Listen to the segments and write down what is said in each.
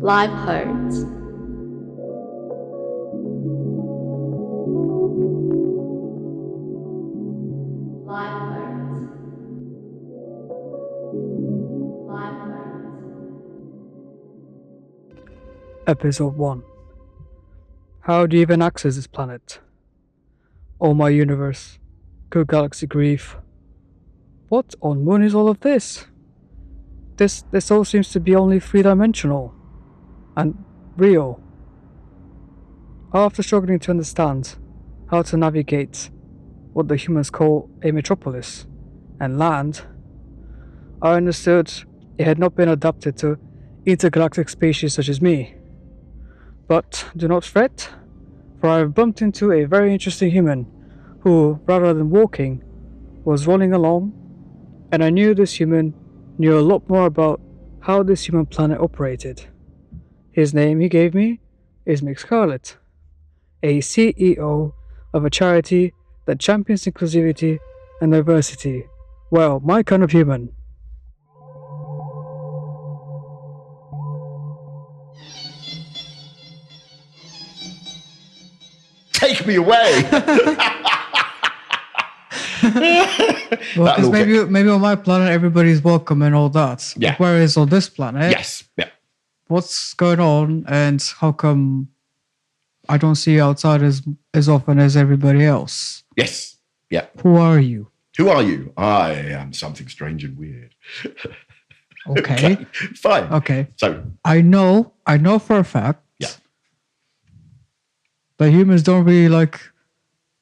LifeHertz. LifeHertz. LifeHertz. Episode 1. How do you even access this planet? Oh my universe. Good galaxy grief. What on moon is all of this? This all seems to be only three-dimensional. And real. After struggling to understand how to navigate what the humans call a metropolis and land, I understood it had not been adapted to intergalactic species such as me. But do not fret, for I have bumped into a very interesting human who, rather than walking, was rolling along, and I knew this human knew a lot more about how this human planet operated. His name he gave me is Mik Scarlet, a CEO of a charity that champions inclusivity and diversity. Well, my kind of human. Take me away. Well, because maybe on my planet everybody's welcome and all that. Yeah. Whereas on this planet, Yes. Yeah. what's going on and how come I don't see you outside as often as everybody else? Yes. Yeah. Who are you? Who are you? I am something strange and weird. Okay. Fine. Okay. So I know for a fact Yeah. that humans don't really like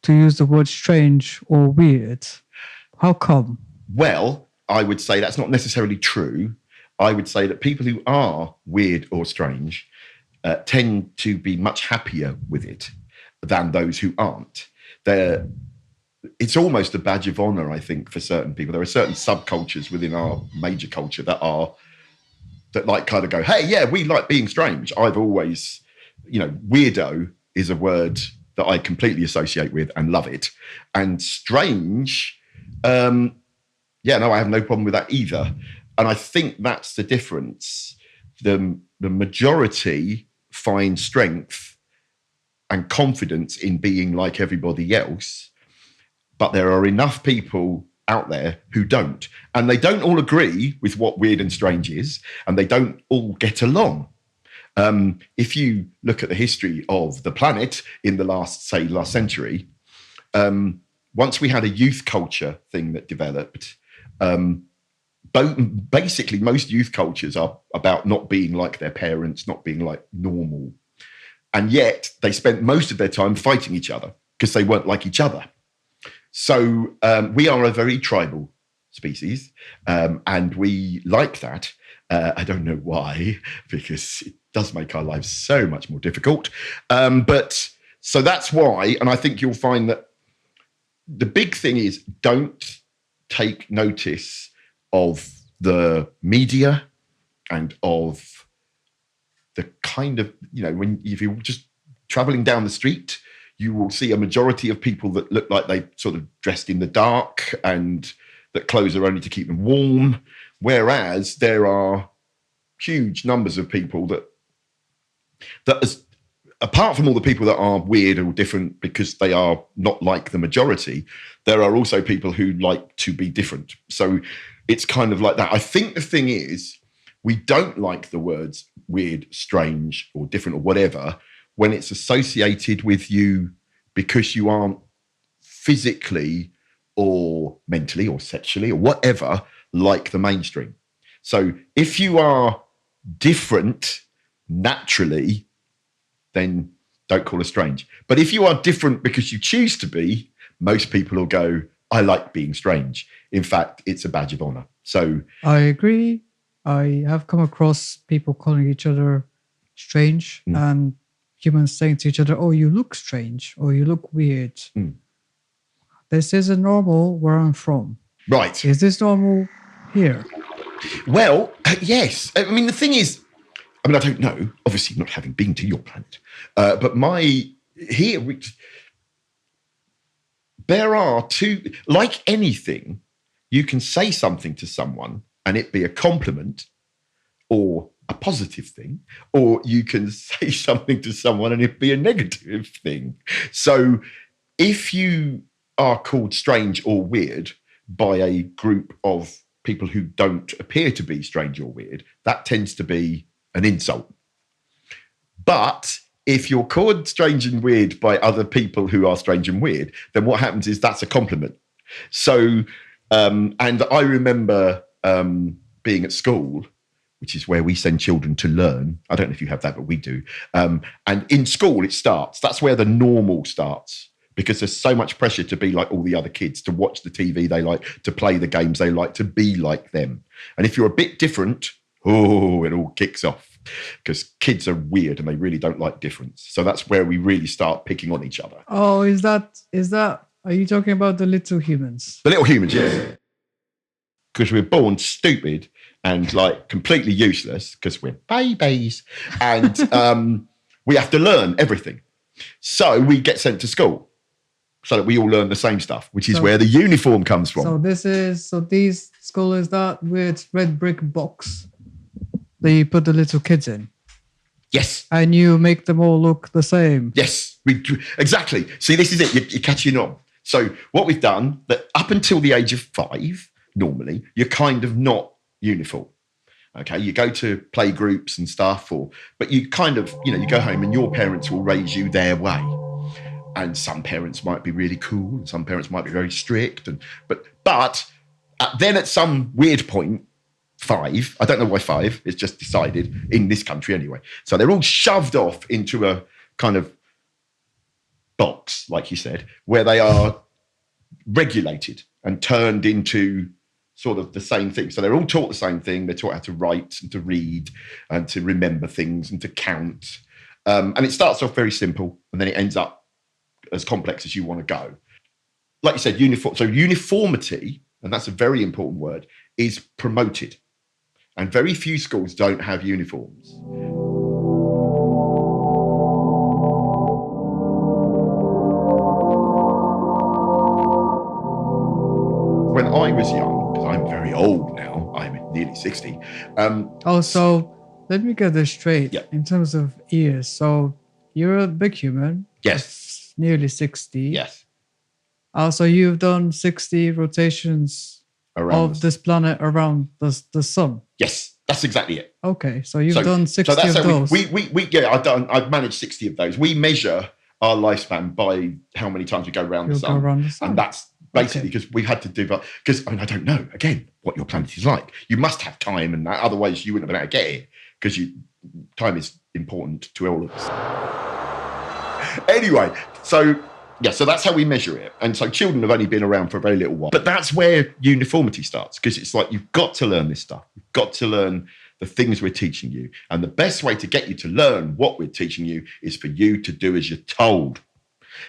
to use the word strange or weird. How come? well, I would say that's not necessarily true. I would say that people who are weird or strange tend to be much happier with it than those who aren't. It's almost a badge of honor, I think, for certain people. There are certain subcultures within our major culture that like kind of go, hey, yeah, we like being strange. I've always, weirdo is a word that I completely associate with and love it. And strange, I have no problem with that either. And I think that's the difference. The majority find strength and confidence in being like everybody else, but there are enough people out there who don't. And they don't all agree with what weird and strange is, and they don't all get along. If you look at the history of the planet in the last century, once we had a youth culture thing that developed, basically most youth cultures are about not being like their parents, not being like normal. And yet they spent most of their time fighting each other because they weren't like each other. So we are a very tribal species, and we like that. I don't know why, because it does make our lives so much more difficult. But so that's why, and I think you'll find that the big thing is don't take notice of the media and of the kind of, if you're just traveling down the street, you will see a majority of people that look like they sort of dressed in the dark and that clothes are only to keep them warm. Whereas there are huge numbers of people that apart from all the people that are weird or different because they are not like the majority, there are also people who like to be different. So it's kind of like that. I think the thing is, we don't like the words weird, strange, or different, or whatever, when it's associated with you because you aren't physically or mentally or sexually or whatever like the mainstream. So if you are different naturally, then don't call us strange. But if you are different because you choose to be, most people will go, I like being strange. In fact, it's a badge of honor. So I agree. I have come across people calling each other strange and humans saying to each other, oh, you look strange or you look weird. This isn't normal where I'm from. Right. Is this normal here? Well, yes. I mean, the thing is, I don't know, obviously not having been to your planet, but there are two, like anything, you can say something to someone and it be a compliment or a positive thing, or you can say something to someone and it be a negative thing. So if you are called strange or weird by a group of people who don't appear to be strange or weird, that tends to be an insult. But if you're called strange and weird by other people who are strange and weird, then what happens is that's a compliment. So, and I remember being at school, which is where we send children to learn. I don't know if you have that, but we do. And in school, it starts. That's where the normal starts, because there's so much pressure to be like all the other kids, to watch the TV they like, to play the games they like, to be like them. And if you're a bit different, it all kicks off, because kids are weird and they really don't like difference. So that's where we really start picking on each other. Oh, is that, are you talking about the little humans? The little humans, yeah. Because we're born stupid and like completely useless because we're babies, and we have to learn everything. So we get sent to school so that we all learn the same stuff, which is where the uniform comes from. These school is that weird red brick box that you put the little kids in. Yes. And you make them all look the same. Yes, exactly. See, this is it. You're catching on. So what we've done, that up until the age of 5, normally, you're kind of not uniform. Okay, you go to play groups and stuff, but you kind of, you go home and your parents will raise you their way. And some parents might be really cool, and some parents might be very strict. But then at some weird point, 5, I don't know why 5, it's just decided in this country anyway. So they're all shoved off into a kind of box, like you said, where they are regulated and turned into sort of the same thing. So they're all taught the same thing. They're taught how to write and to read and to remember things and to count. And it starts off very simple, and then it ends up as complex as you want to go. Like you said, so uniformity, and that's a very important word, is promoted. And very few schools don't have uniforms. When I was young, because I'm very old now, I'm nearly 60. So let me get this straight. Yeah. In terms of years, so you're a big human. Yes. Nearly 60. Yes. So you've done 60 rotations of this planet around the sun. Yes, that's exactly it. Okay, so you've done 60 that's of those. I've managed 60 of those. We measure our lifespan by how many times we go around the sun. And that's basically because we've had to do that. Because I don't know, again, what your planet is like. You must have time and that, otherwise you wouldn't have been able to get here, because time is important to all of us. Anyway, so that's how we measure it. And so children have only been around for a very little while. But that's where uniformity starts, because it's like you've got to learn this stuff. You've got to learn the things we're teaching you. And the best way to get you to learn what we're teaching you is for you to do as you're told.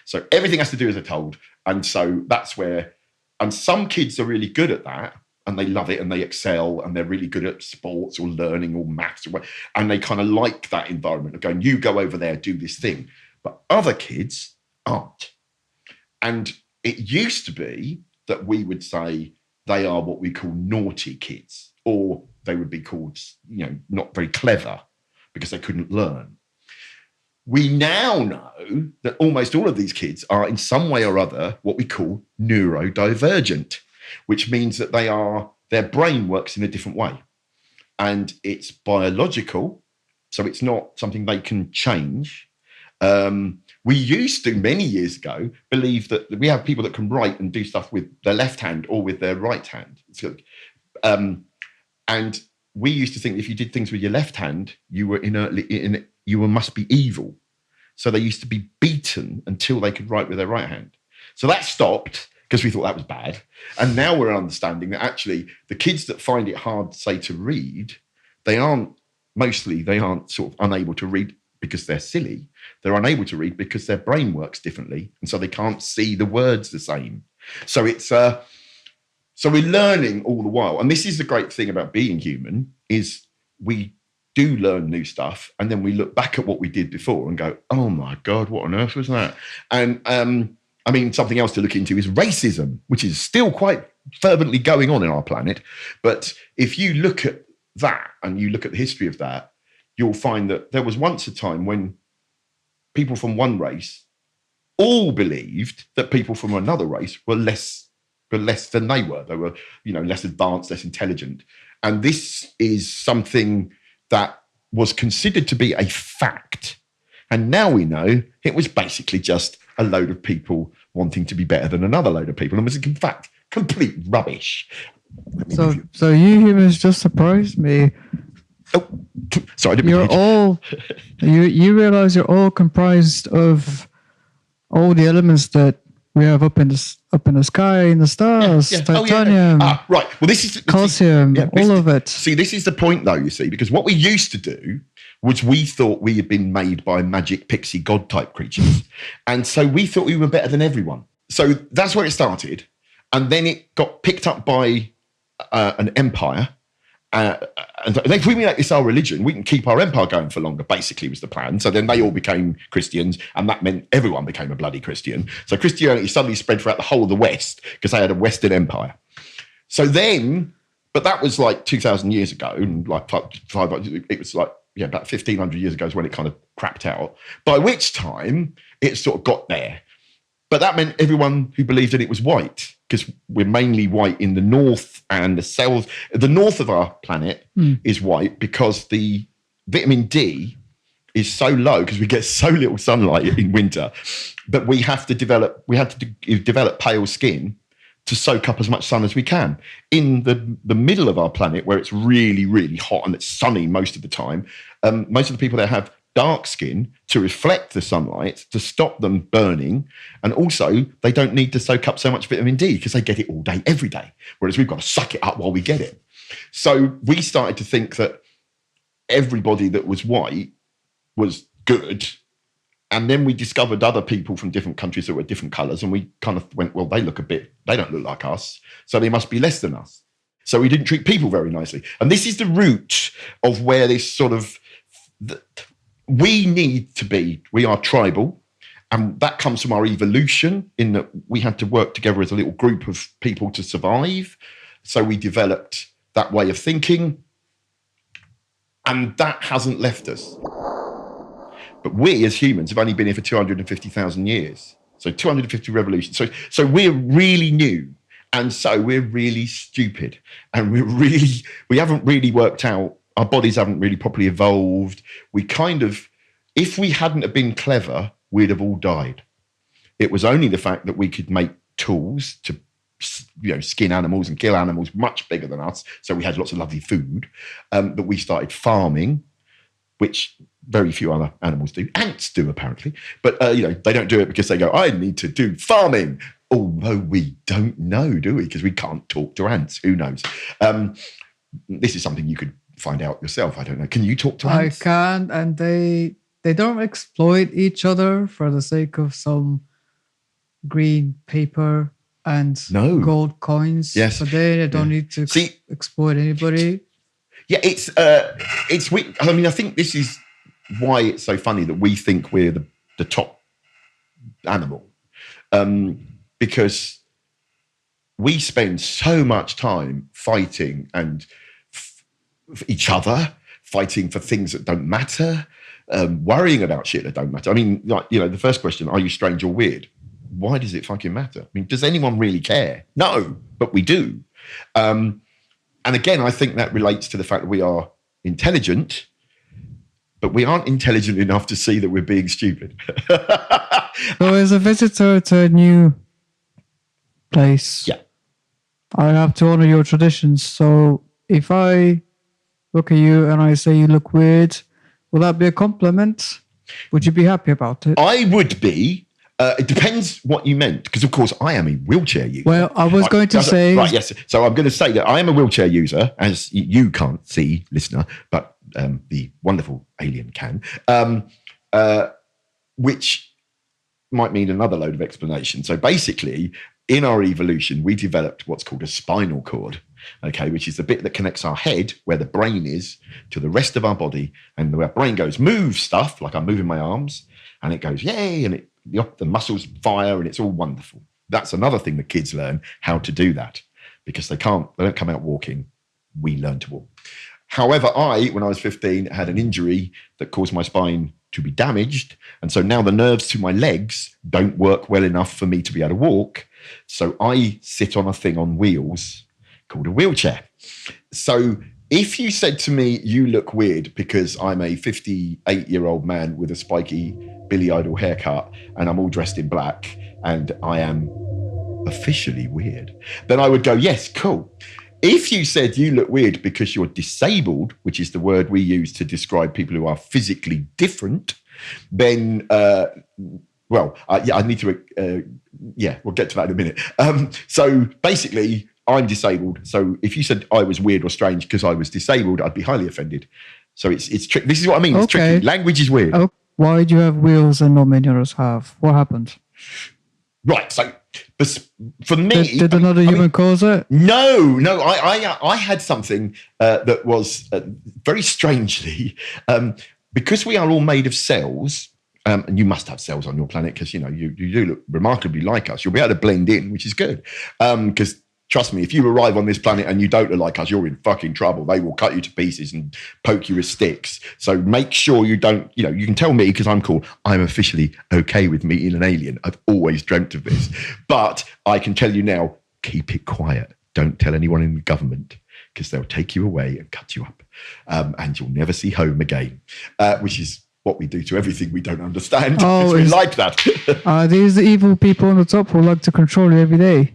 So everything has to do as they're told. And so that's where, and some kids are really good at that, and they love it and they excel and they're really good at sports or learning or maths, and they kind of like that environment of going, you go over there, do this thing. But other kids aren't. And it used to be that we would say they are what we call naughty kids, or they would be called, not very clever because they couldn't learn. We now know that almost all of these kids are in some way or other what we call neurodivergent, which means that their brain works in a different way. And it's biological, so it's not something they can change. We used to, many years ago, believe that we have people that can write and do stuff with their left hand or with their right hand. And we used to think if you did things with your left hand, you were must be evil. So they used to be beaten until they could write with their right hand. So that stopped because we thought that was bad. And now we're understanding that actually the kids that find it hard, say, to read, they aren't sort of unable to read because they're silly. They're unable to read because their brain works differently, and so they can't see the words the same. So it's so we're learning all the while. And this is the great thing about being human, is we do learn new stuff, and then we look back at what we did before and go, oh my God, what on earth was that? And something else to look into is racism, which is still quite fervently going on in our planet. But if you look at that and you look at the history of that, you'll find that there was once a time when people from one race all believed that people from another race were less than they were. They were, less advanced, less intelligent. And this is something that was considered to be a fact. And now we know it was basically just a load of people wanting to be better than another load of people. And was, in fact, complete rubbish. So you humans just surprised me. Oh, sorry, I didn't mean you're all you realize you're all comprised of all the elements that we have up in the sky, in the stars, titanium. Right. Well, this is calcium, all of it. See, this is the point, though. You see, because what we used to do was we thought we had been made by magic pixie god type creatures, and so we thought we were better than everyone. So that's where it started, and then it got picked up by an empire. And if we make this our religion, we can keep our empire going for longer, basically was the plan. So then they all became Christians, and that meant everyone became a bloody Christian. So Christianity suddenly spread throughout the whole of the West because they had a Western empire. So then, but that was like 2,000 years ago, and like it was like, about 1,500 years ago is when it kind of crapped out, by which time it sort of got there. But that meant everyone who believed in it was white, because we're mainly white in the north and the south. The north of our planet is white because the vitamin D is so low because we get so little sunlight in winter that we had to develop pale skin to soak up as much sun as we can. In the middle of our planet, where it's really, really hot and it's sunny most of the time, most of the people there have dark skin to reflect the sunlight, to stop them burning. And also, they don't need to soak up so much vitamin D because they get it all day, every day. Whereas we've got to suck it up while we get it. So we started to think that everybody that was white was good. And then we discovered other people from different countries that were different colours. And we kind of went, well, they don't look like us. So they must be less than us. So we didn't treat people very nicely. And this is the root of where this sort of... we are tribal, and that comes from our evolution in that we had to work together as a little group of people to survive. So we developed that way of thinking, and that hasn't left us. But we as humans have only been here for 250,000 years. So 250 revolutions. So we're really new, and so we're really stupid, and we haven't really worked out. Our bodies haven't really properly evolved. If we hadn't have been clever, we'd have all died. It was only the fact that we could make tools to, skin animals and kill animals much bigger than us. So we had lots of lovely food, that we started farming, which very few other animals do. Ants do, apparently. But, they don't do it because they go, I need to do farming. Although we don't know, do we? Because we can't talk to ants. Who knows? This is something you could find out yourself. I don't know. Can you talk to ants? I can, and they don't exploit each other for the sake of some green paper and gold coins. Yes, so they don't need to exploit anybody. Yeah, it's weird. I mean, I think this is why it's so funny that we think we're the top animal, because we spend so much time fighting and each other, fighting for things that don't matter, worrying about shit that don't matter. I mean, the first question, are you strange or weird? Why does it fucking matter? I mean, does anyone really care? No, but we do. And again, I think that relates to the fact that we are intelligent, but we aren't intelligent enough to see that we're being stupid. So as a visitor to a new place, I have to honor your traditions. So if I look at you and I say you look weird, will that be a compliment? Would you be happy about it? I would be. It depends what you meant, because of course I am a wheelchair user. Well, I was going to say... Right, yes. So I'm going to say that I am a wheelchair user, as you can't see, listener, but the wonderful alien can, which might mean another load of explanation. So basically, in our evolution, we developed what's called a spinal cord, okay, which is the bit that connects our head, where the brain is, to the rest of our body. And our brain goes, move stuff, like I'm moving my arms, and it goes, yay, and the muscles fire, and it's all wonderful. That's another thing that kids learn, how to do that, because they don't come out walking. We learn to walk. However, when I was 15, had an injury that caused my spine to be damaged. And so now the nerves to my legs don't work well enough for me to be able to walk. So I sit on a thing on wheels called a wheelchair. So if you said to me, you look weird because I'm a 58-year-old man with a spiky Billy Idol haircut and I'm all dressed in black and I am officially weird, then I would go, yes, cool. If you said you look weird because you're disabled, which is the word we use to describe people who are physically different, then, I need to, we'll get to that in a minute. So basically, I'm disabled. So if you said I was weird or strange because I was disabled, I'd be highly offended. So it's tricky. This is what I mean. It's tricky. Language is weird. Oh, why do you have wheels and not many others have? What happened? Right. So for me, did another human cause it? No. I had something that was very strangely because we are all made of cells. And you must have cells on your planet because you do look remarkably like us. You'll be able to blend in, which is good. Because trust me, if you arrive on this planet and you don't look like us, you're in fucking trouble. They will cut you to pieces and poke you with sticks. So make sure you don't, you can tell me because I'm cool. I'm officially okay with meeting an alien. I've always dreamt of this. But I can tell you now, keep it quiet. Don't tell anyone in the government because they'll take you away and cut you up. And you'll never see home again, which is what we do to everything we don't understand. Oh, we like that. Are these the evil people on the top who like to control you every day?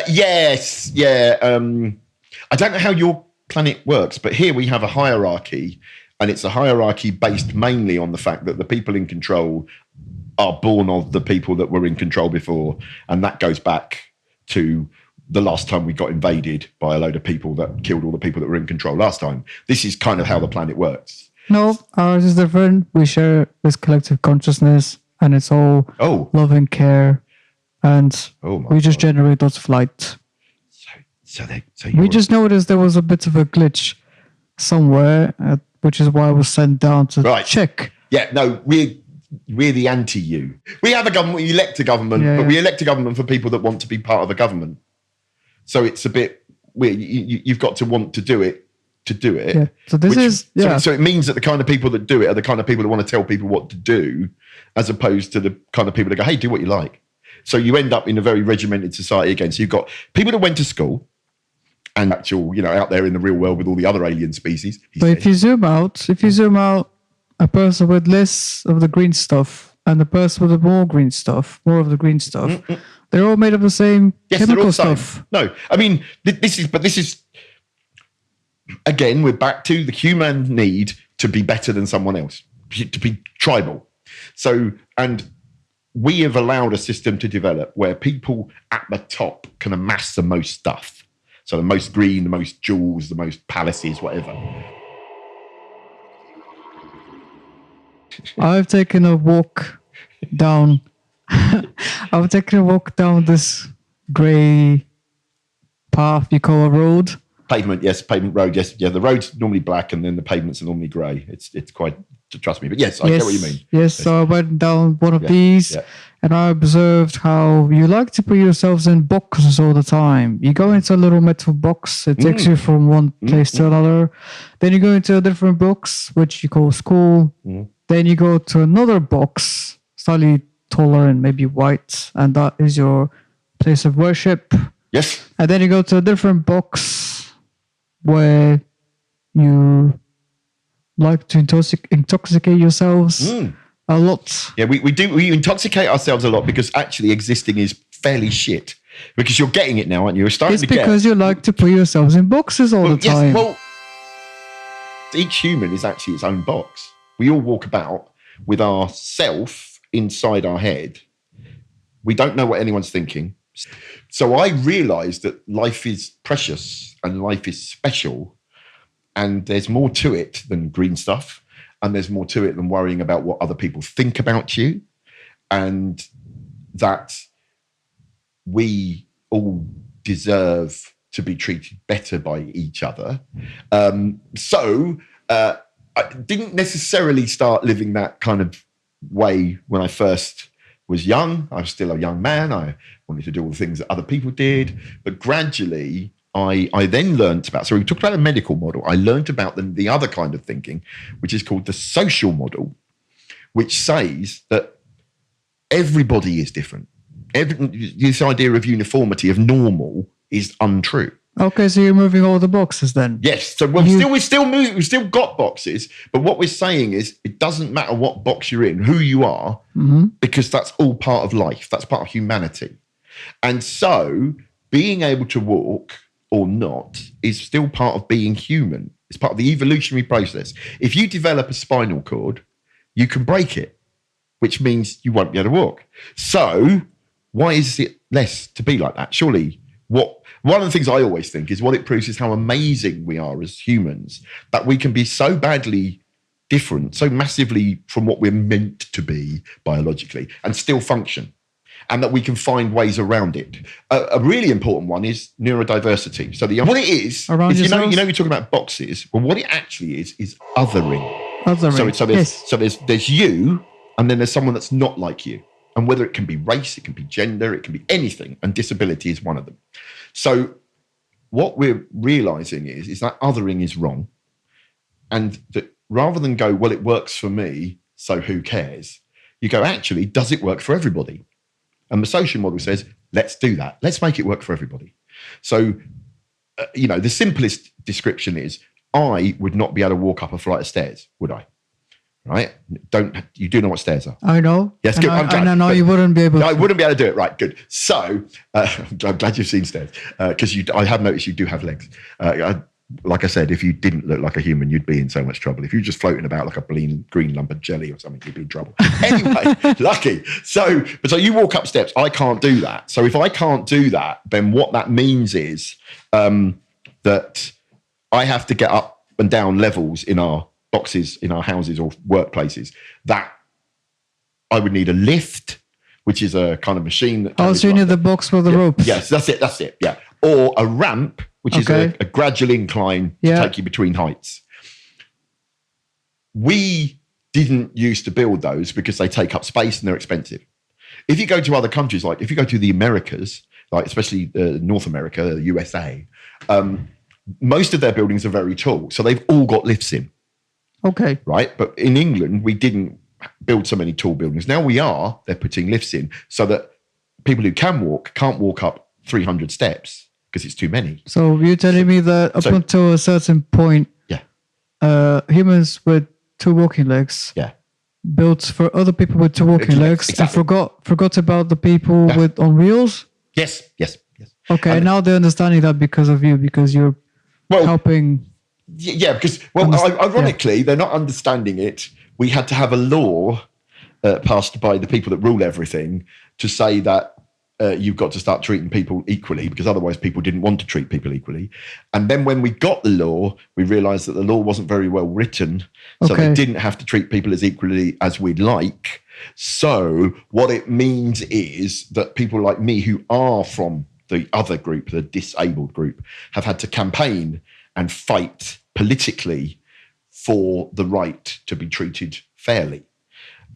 Yes, yeah. I don't know how your planet works, but here we have a hierarchy, and it's a hierarchy based mainly on the fact that the people in control are born of the people that were in control before, and that goes back to the last time we got invaded by a load of people that killed all the people that were in control last time. This is kind of how the planet works. No, ours is different. We share this collective consciousness, and it's all love and care. And we just generate lots of light. So we just noticed there was a bit of a glitch somewhere, which is why I was sent down to check. Yeah, no, we're the anti-you. We have a government, we elect a government, but we elect a government for people that want to be part of the government. So it's a bit weird. You've got to want to do it. Yeah. So so it means that the kind of people that do it are the kind of people that want to tell people what to do, as opposed to the kind of people that go, hey, do what you like. So you end up in a very regimented society again. So you've got people that went to school and actual, out there in the real world with all the other alien species. But if you zoom out, a person with less of the green stuff and a person with more of the green stuff, they're all made of the same chemical stuff. No, I mean, this is, again, we're back to the human need to be better than someone else, to be tribal. So, and we have allowed a system to develop where people at the top can amass the most stuff. So the most green, the most jewels, the most palaces, whatever. I've taken a walk down this grey path you call a road. Pavement, yes, pavement road, yes. Yeah, the road's normally black and then the pavements are normally grey. It's quite, trust me, but yes, I get what you mean. Yes, so I went down one of these and I observed how you like to put yourselves in boxes all the time. You go into a little metal box, it takes you from one place to another. Then you go into a different box, which you call school. Then you go to another box, slightly taller and maybe white, and that is your place of worship. Yes. And then you go to a different box where you like to intoxicate yourselves a lot. Yeah, we intoxicate ourselves a lot because actually existing is fairly shit. Because you're getting it now, aren't you? It's because you like to put yourselves in boxes all the time. Yes, well, each human is actually its own box. We all walk about with our self inside our head. We don't know what anyone's thinking. So I realized that life is precious and life is special, and there's more to it than green stuff, and there's more to it than worrying about what other people think about you, and that we all deserve to be treated better by each other. So I didn't necessarily start living that kind of way when I first was young. I was still a young man. I wanted to do all the things that other people did. But gradually, I then learned about, so we talked about the medical model. I learned about the other kind of thinking, which is called the social model, which says that everybody is different. This idea of uniformity, of normal, is untrue. Okay, so you're moving all the boxes then? Yes. So we've still got boxes, but what we're saying is it doesn't matter what box you're in, who you are, because that's all part of life. That's part of humanity. And so being able to walk or not is still part of being human. It's part of the evolutionary process. If you develop a spinal cord, you can break it, which means you won't be able to walk. So why is it less to be like that? Surely one of the things I always think is what it proves is how amazing we are as humans, that we can be so badly different, so massively from what we're meant to be biologically, and still function, and that we can find ways around it. A really important one is neurodiversity. So what it is you know you're talking about boxes. Well, what it actually is othering. So there's you, and then there's someone that's not like you. And whether it can be race, it can be gender, it can be anything, and disability is one of them. So what we're realizing is that othering is wrong. And that rather than go, well, it works for me, so who cares? You go, actually, does it work for everybody? And the social model says, let's do that. Let's make it work for everybody. So, the simplest description is, I would not be able to walk up a flight of stairs, would I? Right? You do know what stairs are? I know. Yes, good. I know you wouldn't be able to. I wouldn't be able to do it. Right, good. So, I'm glad you've seen stairs, because I have noticed you do have legs. Like I said, if you didn't look like a human, you'd be in so much trouble. If you're just floating about like a green lump of jelly or something, you'd be in trouble. Anyway, lucky. So you walk up steps. I can't do that. So if I can't do that, then what that means is that I have to get up and down levels in our boxes, in our houses or workplaces, that I would need a lift, which is a kind of machine that so you need the box with the ropes. Yes, that's it. Yeah. Or a ramp, which is a gradual incline to take you between heights. We didn't used to build those because they take up space and they're expensive. If you go to other countries, like if you go to the Americas, like especially North America, the USA, most of their buildings are very tall. So they've all got lifts in. Okay. Right. But in England, we didn't build so many tall buildings. Now they're putting lifts in so that people who can walk can't walk up 300 steps because it's too many. So you're telling me that up until a certain point, humans with two walking legs built for other people with two walking legs and forgot about the people on wheels? Yes. Okay, and now they're understanding that because of you, because you're helping. Yeah, because, ironically, they're not understanding it. We had to have a law passed by the people that rule everything to say that you've got to start treating people equally, because otherwise people didn't want to treat people equally. And then when we got the law, we realised that the law wasn't very well written, so they didn't have to treat people as equally as we'd like. So what it means is that people like me who are from the other group, the disabled group, have had to campaign and fight politically for the right to be treated fairly.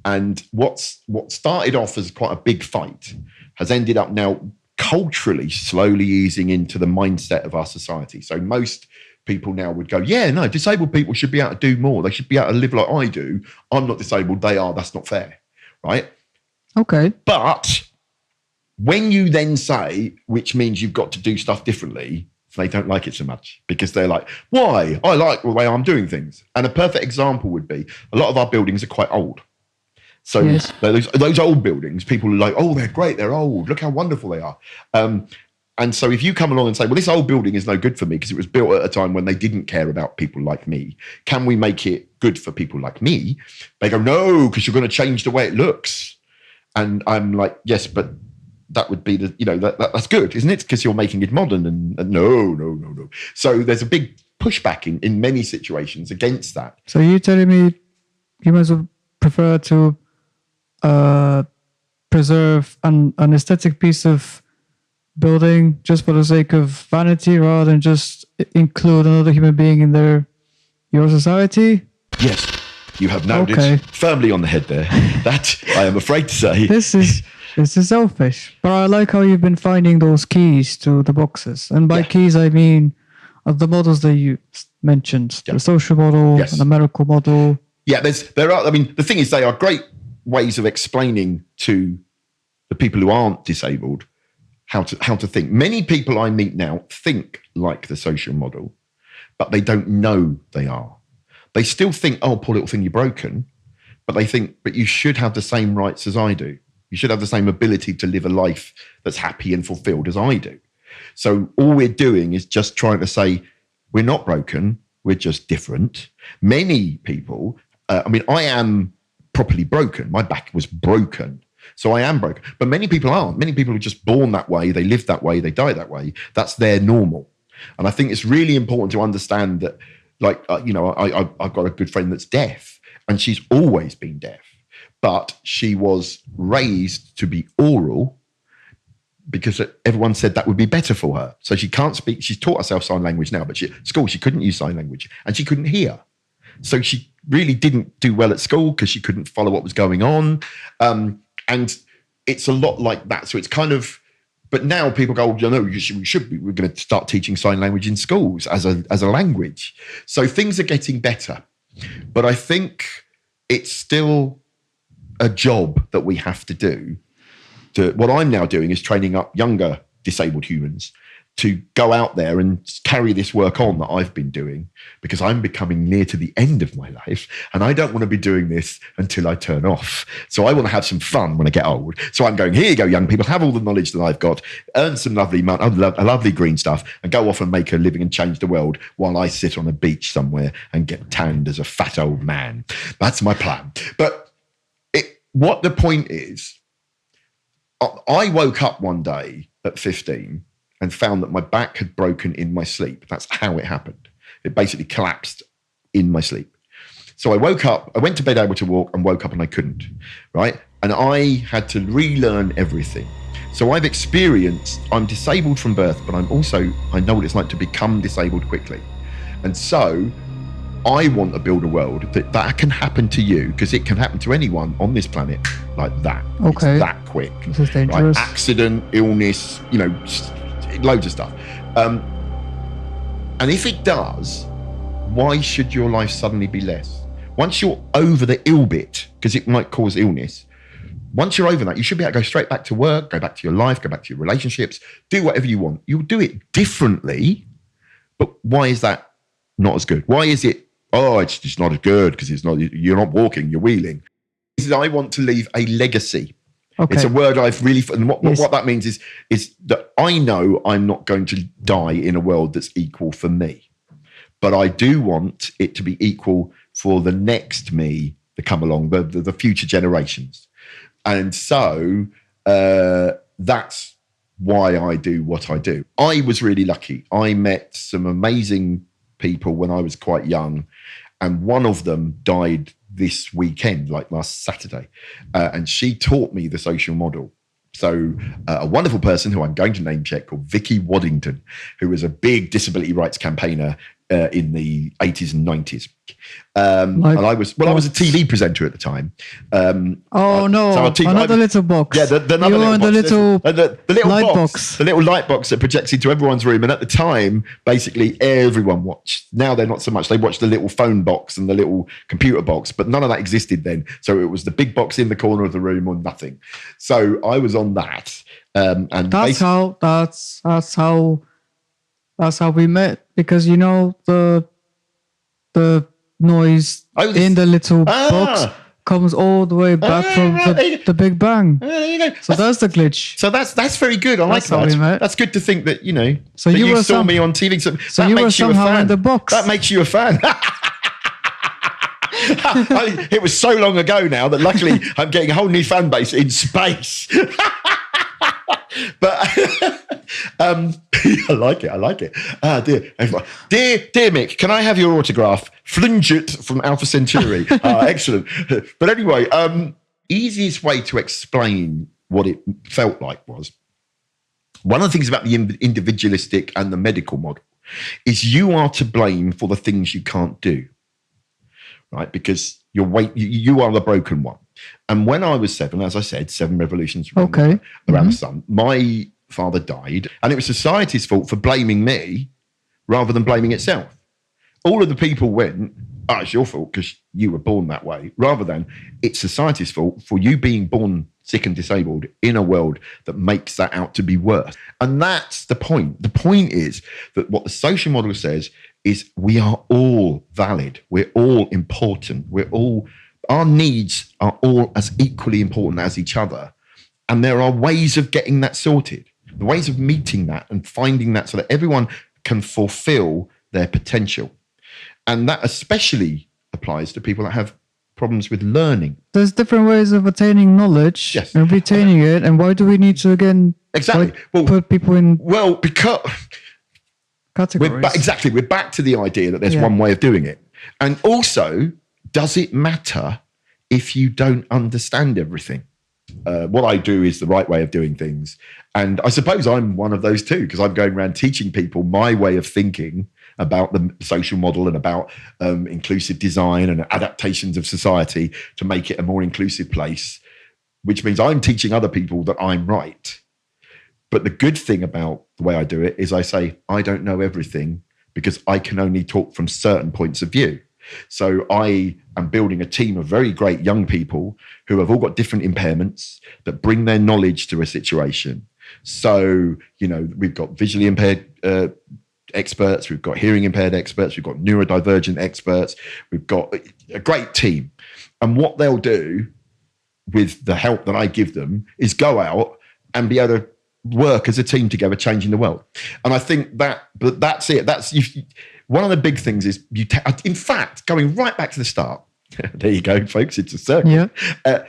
And what started off as quite a big fight has ended up now culturally slowly easing into the mindset of our society. So most people now would go, disabled people should be able to do more. They should be able to live like I do. I'm not disabled, they are. That's not fair, right? Okay. But when you then say, which means you've got to do stuff differently, they don't like it so much because they're like, why? I like the way I'm doing things. And a perfect example would be a lot of our buildings are quite old. So those old buildings, people are like, oh, they're great. They're old. Look how wonderful they are. And so if you come along and say, well, this old building is no good for me because it was built at a time when they didn't care about people like me. Can we make it good for people like me? They go, no, because you're going to change the way it looks. And I'm like, yes, but that would be that's good, isn't it? Because you're making it modern and no. So there's a big pushback in many situations against that. So you're telling me humans would prefer to preserve an aesthetic piece of building just for the sake of vanity rather than just include another human being in your society? Yes, you have nailed it firmly on the head there. That, I am afraid to say, this is This is selfish. But I like how you've been finding those keys to the boxes. And by keys, I mean the models that you mentioned. The social model, and the medical model. Yeah, there are. I mean, the thing is, they are great ways of explaining to the people who aren't disabled how to think. Many people I meet now think like the social model, but they don't know they are. They still think, oh, poor little thing, you're broken. But they think, but you should have the same rights as I do. You should have the same ability to live a life that's happy and fulfilled as I do. So all we're doing is just trying to say, we're not broken, we're just different. Many people, I am properly broken. My back was broken. So I am broken. But many people aren't. Many people are just born that way. They live that way. They die that way. That's their normal. And I think it's really important to understand that, I've got a good friend that's deaf, and she's always been deaf. But she was raised to be oral because everyone said that would be better for her. So she can't speak. She's taught herself sign language now, but at school she couldn't use sign language and she couldn't hear. So she really didn't do well at school because she couldn't follow what was going on. And it's a lot like that. So it's kind of, but now people go, we're going to start teaching sign language in schools as a language. So things are getting better. But I think it's still a job that we have to do. What I'm now doing is training up younger disabled humans to go out there and carry this work on that I've been doing, because I'm becoming near to the end of my life and I don't want to be doing this until I turn off. So I want to have some fun when I get old. So I'm going, here you go, young people, have all the knowledge that I've got, earn some lovely green stuff and go off and make a living and change the world while I sit on a beach somewhere and get tanned as a fat old man. That's my plan. But what the point is, I woke up one day at 15 and found that my back had broken in my sleep. That's how it happened. It basically collapsed in my sleep. So I woke up, I went to bed able to walk and woke up and I couldn't, right? And I had to relearn everything. So I'm disabled from birth, but I know what it's like to become disabled quickly. And so I want to build a world that can happen to you, because it can happen to anyone on this planet like that. Okay. It's that quick. This is dangerous. Right? Accident, illness, loads of stuff. And if it does, why should your life suddenly be less? Once you're over the ill bit, because it might cause illness, once you're over that, you should be able to go straight back to work, go back to your life, go back to your relationships, do whatever you want. You'll do it differently, but why is that not as good? Why is it, it's just not as good because you're not walking, you're wheeling? I want to leave a legacy. Okay. It's a word I've really, and what that means is that I know I'm not going to die in a world that's equal for me, but I do want it to be equal for the next me that come along, the future generations. And so that's why I do what I do. I was really lucky. I met some amazing people when I was quite young, and one of them died this weekend, like last Saturday, and she taught me the social model. So a wonderful person who I'm going to name check, called Vicky Waddington, who was a big disability rights campaigner in the 80s and 90s. And I was a TV presenter at the time. Another little box. Yeah, the little light box. The little light box that projects into everyone's room. And at the time, basically everyone watched. Now they're not so much. They watch the little phone box and the little computer box, but none of that existed then. So it was the big box in the corner of the room or nothing. So I was on that. And that's how we met, because the noise in the little box comes all the way back from the Big Bang. There you go. So that's the glitch. So that's very good. I like that. That's good to think that So that you saw me on TV. So that you makes were somehow you a fan. In the box. That makes you a fan. It was so long ago now that luckily I'm getting a whole new fan base in space. But I like it. Dear Mick, can I have your autograph? Flunget from Alpha Centauri. Excellent. But anyway, easiest way to explain what it felt like was, one of the things about the individualistic and the medical model is you are to blame for the things you can't do, right? Because you are the broken one. And when I was 7, as I said, 7 revolutions around the sun, my father died, and it was society's fault for blaming me rather than blaming itself. All of the people went, oh, it's your fault because you were born that way, rather than it's society's fault for you being born sick and disabled in a world that makes that out to be worse. And that's the point. The point is that what the social model says is we are all valid. We're all important. Our needs are all as equally important as each other. And there are ways of getting that sorted, the ways of meeting that and finding that so that everyone can fulfill their potential. And that especially applies to people that have problems with learning. There's different ways of attaining knowledge and retaining it. And why do we need to, again, put people in because categories? We're back to the idea that there's one way of doing it. And also, does it matter if you don't understand everything? What I do is the right way of doing things. And I suppose I'm one of those too, because I'm going around teaching people my way of thinking about the social model and about inclusive design and adaptations of society to make it a more inclusive place, which means I'm teaching other people that I'm right. But the good thing about the way I do it is I say, I don't know everything because I can only talk from certain points of view. So I am building a team of very great young people who have all got different impairments that bring their knowledge to a situation. So, we've got visually impaired experts, we've got hearing impaired experts, we've got neurodivergent experts, we've got a great team. And what they'll do with the help that I give them is go out and be able to work as a team together, changing the world. And I think that's it. One of the big things is in fact, going right back to the start, there you go, folks, it's a circle. Yeah.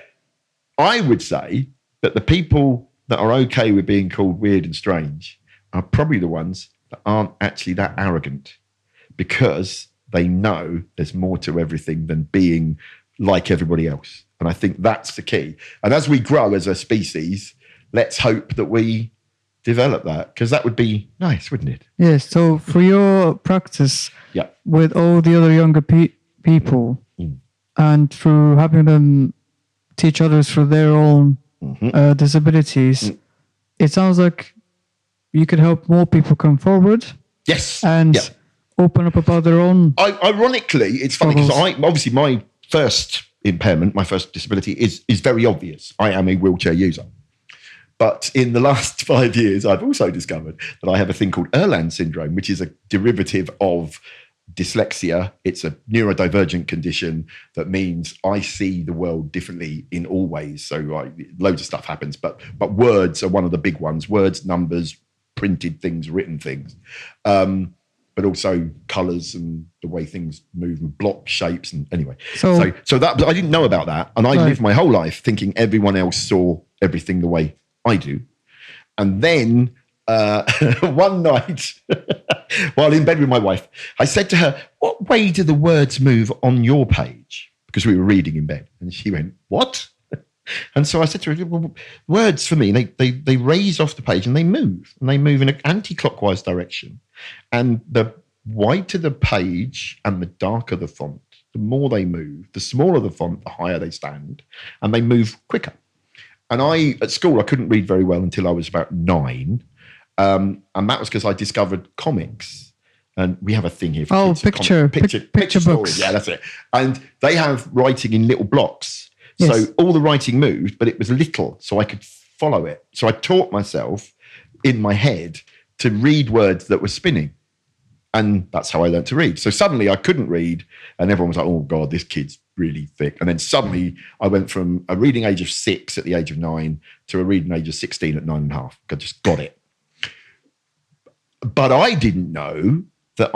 I would say that the people that are okay with being called weird and strange are probably the ones that aren't actually that arrogant, because they know there's more to everything than being like everybody else. And I think that's the key. And as we grow as a species, let's hope that we develop that, because that would be nice, wouldn't it? Yes. So for your practice with all the other younger people and through having them teach others through their own disabilities, it sounds like you could help more people come forward. Yes. And open up about their own. Ironically, it's funny because obviously my first impairment, my first disability is very obvious. I am a wheelchair user. But in the last 5 years, I've also discovered that I have a thing called Erland syndrome, which is a derivative of dyslexia. It's a neurodivergent condition that means I see the world differently in all ways. So loads of stuff happens, but words are one of the big ones. Words, numbers, printed things, written things, but also colours and the way things move and block shapes. And anyway, so that I didn't know about that, and I lived my whole life thinking everyone else saw everything the way I do. And then one night, while in bed with my wife, I said to her, "What way do the words move on your page?" Because we were reading in bed, and she went, "What?" And so I said to her, well, words for me, they raise off the page and they move in an anti-clockwise direction. And the wider the page and the darker the font, the more they move. The smaller the font, the higher they stand, and they move quicker. And at school, I couldn't read very well until I was about 9. And that was because I discovered comics. And we have a thing here for kids. Picture books. Stories. Yeah, that's it. And they have writing in little blocks. Yes. So all the writing moved, but it was little, so I could follow it. So I taught myself in my head to read words that were spinning. And that's how I learned to read. So suddenly I couldn't read, and everyone was like, oh, God, this kid's really thick. And then suddenly I went from a reading age of 6 at the age of 9 to a reading age of 16 at 9.5. I just got it. But I didn't know that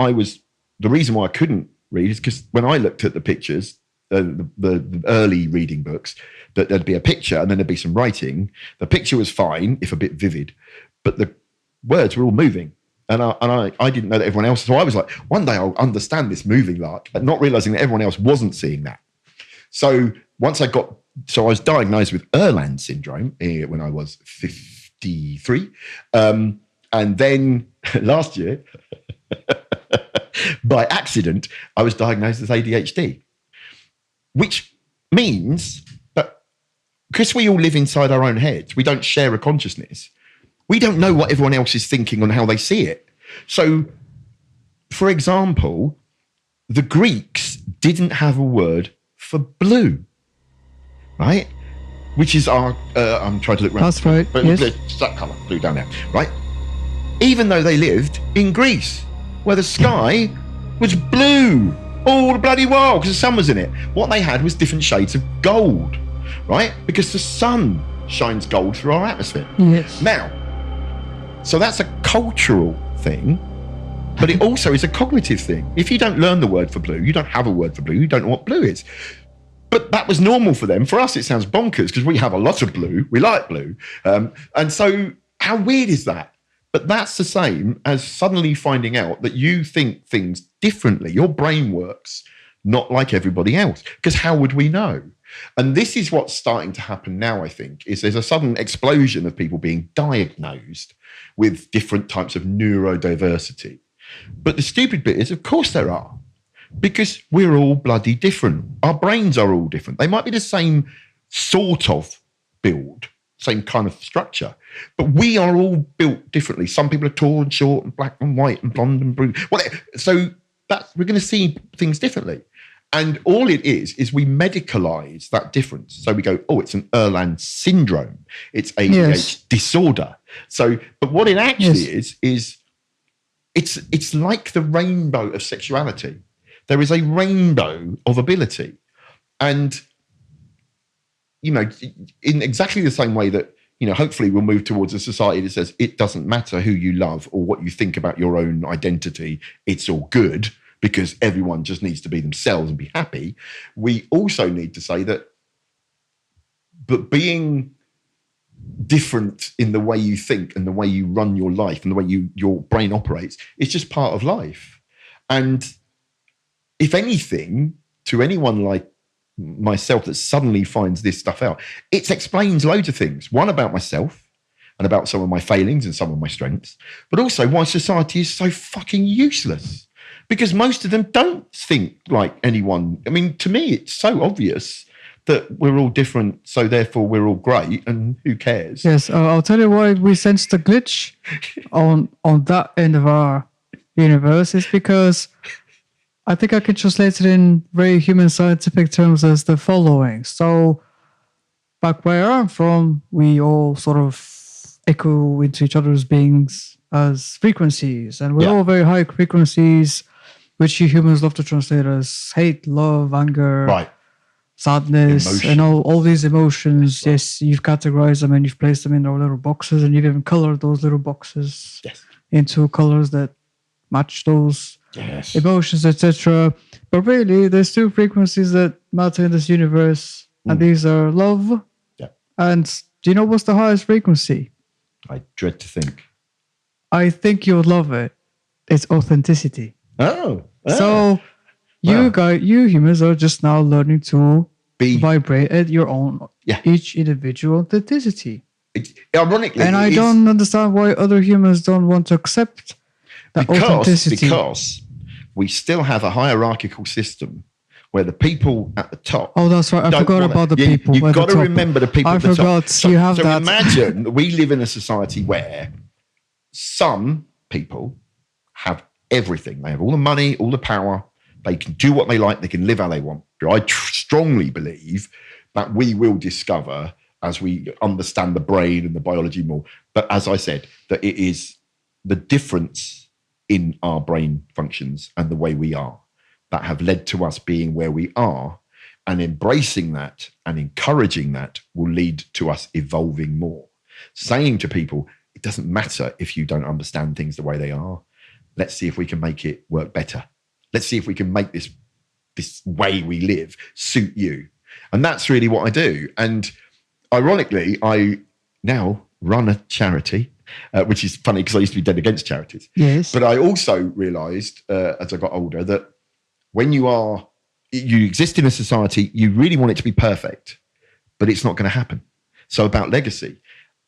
the reason why I couldn't read is because when I looked at the pictures, the early reading books, that there'd be a picture and then there'd be some writing. The picture was fine, if a bit vivid, but the words were all moving. And I didn't know that everyone else. So I was like, one day I'll understand this moving lark, and not realizing that everyone else wasn't seeing that. So I was diagnosed with Erland syndrome when I was 53. And then last year, by accident, I was diagnosed with ADHD. Which means that because we all live inside our own heads, we don't share a consciousness. We don't know what everyone else is thinking and how they see it. So, for example, the Greeks didn't have a word for blue, right? Which is our, I'm trying to look around. That's right, But yes. it's that colour, blue down there, right? Even though they lived in Greece, where the sky was blue all the bloody while because the sun was in it. What they had was different shades of gold, right? Because the sun shines gold through our atmosphere. Yes. Now, so that's a cultural thing, but it also is a cognitive thing. If you don't learn the word for blue, you don't have a word for blue, you don't know what blue is. But that was normal for them. For us, it sounds bonkers because we have a lot of blue. We like blue. And so how weird is that? But that's the same as suddenly finding out that you think things differently. Your brain works not like everybody else. Because how would we know? And this is what's starting to happen now, I think, is there's a sudden explosion of people being diagnosed with different types of neurodiversity. But the stupid bit is, of course there are. Because we're all bloody different. Our brains are all different. They might be the same sort of build, same kind of structure, but we are all built differently. Some people are tall and short and black and white and blonde and brunette. So we're going to see things differently. And all it is we medicalize that difference. So we go, oh, it's an Erland syndrome. It's ADHD disorder. So, but what it actually is it's like the rainbow of sexuality. There is a rainbow of ability. And, you know, in exactly the same way that, you know, hopefully we'll move towards a society that says it doesn't matter who you love or what you think about your own identity. It's all good because everyone just needs to be themselves and be happy. We also need to say that, but being different in the way you think and the way you run your life and the way your brain operates is just part of life. And if anything, to anyone like myself that suddenly finds this stuff out, it explains loads of things. One, about myself and about some of my failings and some of my strengths, but also why society is so fucking useless. Because most of them don't think like anyone. I mean, to me, it's so obvious that we're all different, so therefore we're all great, and who cares? Yes, I'll tell you why we sense the glitch on that end of our universe is because I think I can translate it in very human scientific terms as the following. So, back where I'm from, we all sort of echo into each other's beings as frequencies, and we're all very high frequencies, which you humans love to translate as hate, love, anger, sadness, emotion. And all these emotions. Right. Yes, you've categorized them and you've placed them in our little boxes, and you've even colored those little boxes into colors that match those emotions, etc. But really, there's two frequencies that matter in this universe, and these are love. Yeah. And do you know what's the highest frequency? I dread to think. I think you would love it. It's authenticity. Oh. So you humans are just now learning to vibrate at your own, each individual authenticity. Ironically, and I don't understand why other humans don't want to accept that authenticity. Because we still have a hierarchical system where the people at the top. Oh, that's right. I forgot about the people. You've got to remember the people at the top. I forgot. You have that. So imagine that we live in a society where some people have everything. They have all the money, all the power. They can do what they like. They can live how they want. I strongly believe that we will discover as we understand the brain and the biology more. But as I said, that it is the difference in our brain functions and the way we are that have led to us being where we are, and embracing that and encouraging that will lead to us evolving more. Saying to people, it doesn't matter if you don't understand things the way they are. Let's see if we can make it work better. Let's see if we can make this way we live suit you. And that's really what I do. And ironically, I now run a charity, which is funny because I used to be dead against charities. Yes. But I also realised as I got older that when you exist in a society, you really want it to be perfect, but it's not going to happen. So about legacy,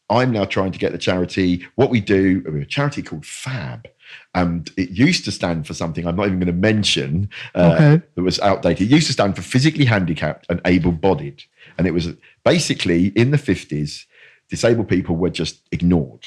I'm now trying to get the charity, what we do, a charity called Phab, And it used to stand for something I'm not even going to mention Okay. that was outdated. It used to stand for physically handicapped and able-bodied. And it was basically in the 50s, disabled people were just ignored.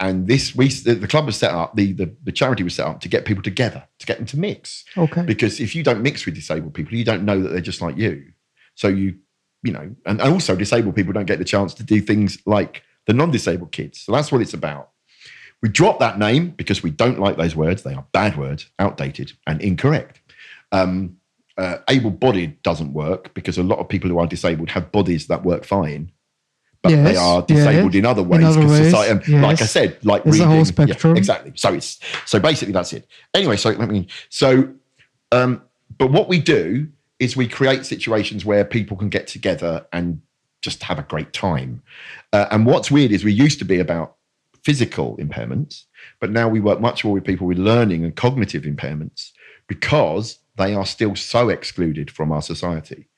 And the club was set up, the charity was set up to get people together, to get them to mix. Okay. Because if you don't mix with disabled people, you don't know that they're just like you. So and also disabled people don't get the chance to do things like the non-disabled kids. So that's what it's about. We dropped that name because we don't like those words. They are bad words, outdated and incorrect. Able-bodied doesn't work because a lot of people who are disabled have bodies that work fine, but they are disabled in other ways. Because society, like I said, like it's reading, a whole spectrum. Exactly. So basically that's it. Anyway, but what we do is we create situations where people can get together and just have a great time. And what's weird is we used to be about physical impairments, but now we work much more with people with learning and cognitive impairments because they are still so excluded from our society.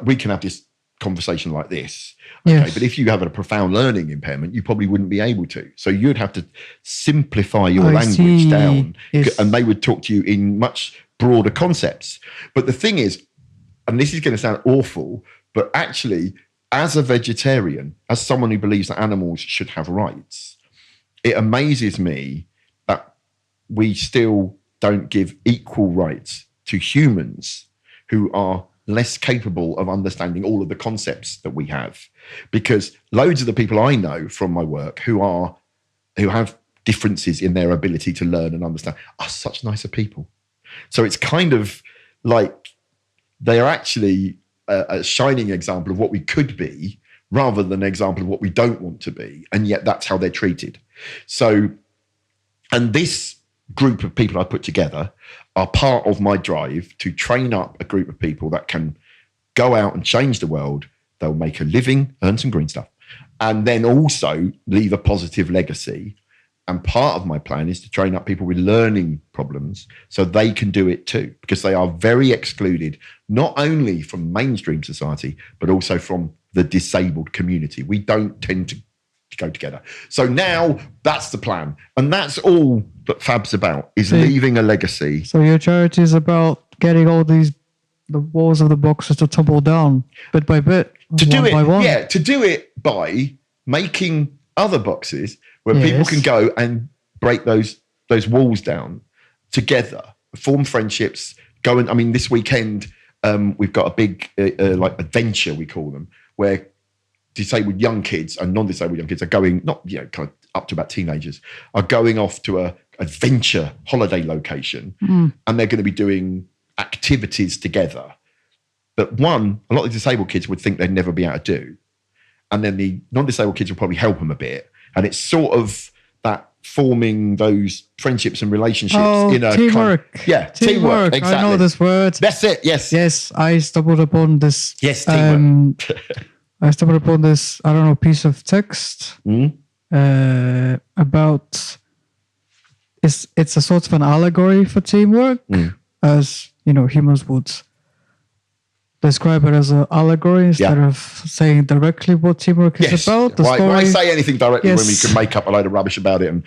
We can have this conversation like this, okay, but if you have a profound learning impairment, you probably wouldn't be able to. So you'd have to simplify your language down, and they would talk to you in much broader concepts. But the thing is, and this is going to sound awful, but actually, as a vegetarian, as someone who believes that animals should have rights, it amazes me that we still don't give equal rights to humans who are less capable of understanding all of the concepts that we have. Because loads of the people I know from my work who have differences in their ability to learn and understand are such nicer people. So it's kind of like they are actually a shining example of what we could be rather than an example of what we don't want to be. And yet that's how they're treated. So, and this group of people I put together are part of my drive to train up a group of people that can go out and change the world. They'll make a living, earn some green stuff, and then also leave a positive legacy. And part of my plan is to train up people with learning problems so they can do it too, because they are very excluded, not only from mainstream society, but also from the disabled community. We don't tend to go together. So now that's the plan. And that's all that Phab's about, is leaving a legacy. So your charity is about getting all the walls of the boxes to tumble down bit by bit. To do it by making other boxes where people can go and break those walls down together, form friendships, this weekend we've got a big like adventure, we call them, where disabled young kids and non-disabled young kids are going, kind of up to about teenagers, are going off to a adventure holiday location, and they're going to be doing activities together that a lot of disabled kids would think they'd never be able to do. And then the non-disabled kids will probably help them a bit. And it's sort of that forming those friendships and relationships in a teamwork. Teamwork. Exactly. I know this word. That's it. Yes. Yes. I stumbled upon this. Yes. Teamwork. I stumbled upon this, piece of text about it's a sort of an allegory for teamwork, as humans would describe it as an allegory instead of saying directly what teamwork is about. Why say anything directly when we can make up a load of rubbish about it and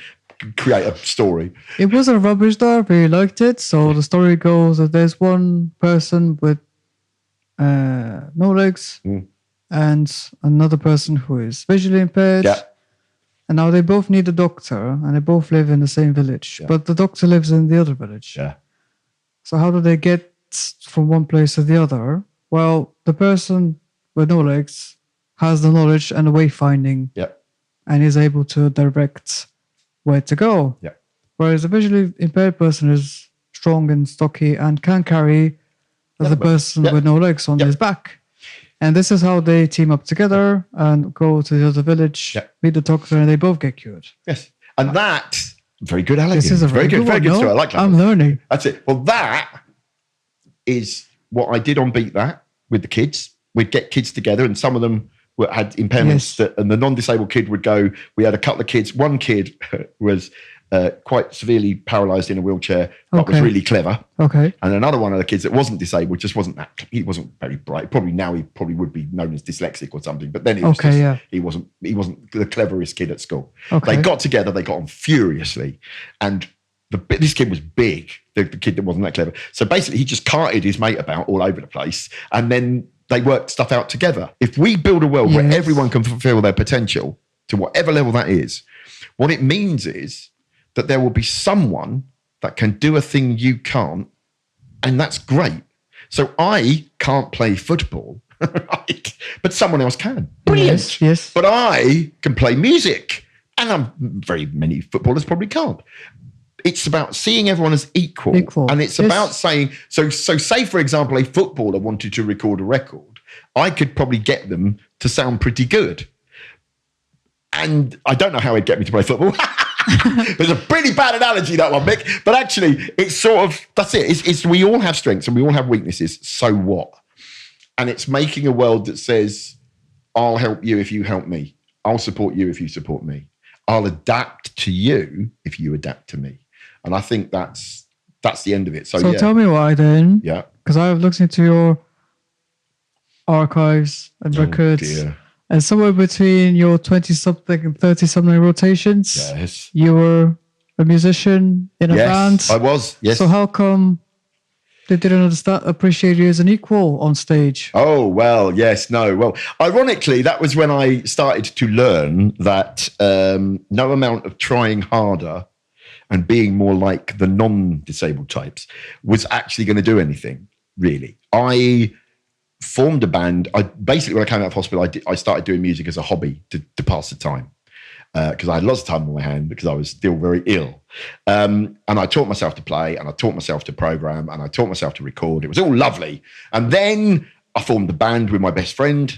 create a story? It wasn't rubbish though. I really liked it. So the story goes that there's one person with no legs and another person who is visually impaired. Yeah. And now they both need a doctor and they both live in the same village. Yeah. But the doctor lives in the other village. Yeah. So how do they get from one place to the other? Well, the person with no legs has the knowledge and the wayfinding, and is able to direct where to go. Yeah. Whereas the visually impaired person is strong and stocky and can carry the person with no legs on his back. And this is how they team up together and go to the other village, meet the doctor, and they both get cured. Yes. And that, very good, Alex. This is a very good story. I like that. I'm learning. That's it. Well, that is what I did on Beat That with the kids. We'd get kids together, and some of them had impairments, and the non-disabled kid would go. We had a couple of kids. One kid was quite severely paralysed in a wheelchair, but was really clever. Okay. And another one of the kids that wasn't disabled, just wasn't he wasn't very bright. Probably now he probably would be known as dyslexic or something. But then he was he wasn't the cleverest kid at school. Okay. They got together, they got on furiously, and this kid was big, the kid that wasn't that clever. So basically, he just carted his mate about all over the place, and then they worked stuff out together. If we build a world where everyone can fulfill their potential to whatever level that is, what it means is that there will be someone that can do a thing you can't, and that's great. So I can't play football, right? But someone else can. Brilliant. Yes. But I can play music, and very many footballers probably can't. It's about seeing everyone as equal. And it's about saying, so say, for example, a footballer wanted to record a record. I could probably get them to sound pretty good. And I don't know how he'd get me to play football. There's a pretty bad analogy, that one, Mick. But actually, it's sort of, that's it. It's we all have strengths and we all have weaknesses. So what? And it's making a world that says, I'll help you if you help me. I'll support you if you support me. I'll adapt to you if you adapt to me. And I think that's the end of it. So yeah. Tell me why then. Yeah. Because I've looked into your archives and records. Dear. And somewhere between your 20-something and 30-something rotations, yes, you were a musician in a band. I was, yes. So how come they didn't appreciate you as an equal on stage? Oh, well, yes, no. Well, ironically, that was when I started to learn that no amount of trying harder and being more like the non-disabled types was actually going to do anything, really. I formed a band. Basically, when I came out of hospital, I started doing music as a hobby to pass the time because I had lots of time on my hand because I was still very ill. And I taught myself to play, and I taught myself to program, and I taught myself to record. It was all lovely. And then I formed a band with my best friend.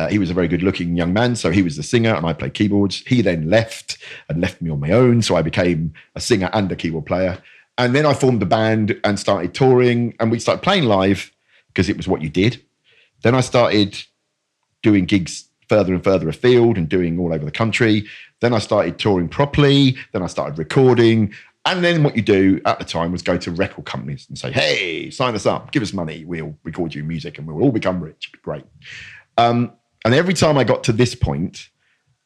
He was a very good-looking young man, so he was the singer, and I played keyboards. He then left me on my own, so I became a singer and a keyboard player. And then I formed the band and started touring, and we started playing live because it was what you did. Then I started doing gigs further and further afield and doing all over the country. Then I started touring properly. Then I started recording. And then what you do at the time was go to record companies and say, hey, sign us up, give us money. We'll record you music and we'll all become rich. It'd be great. And every time I got to this point,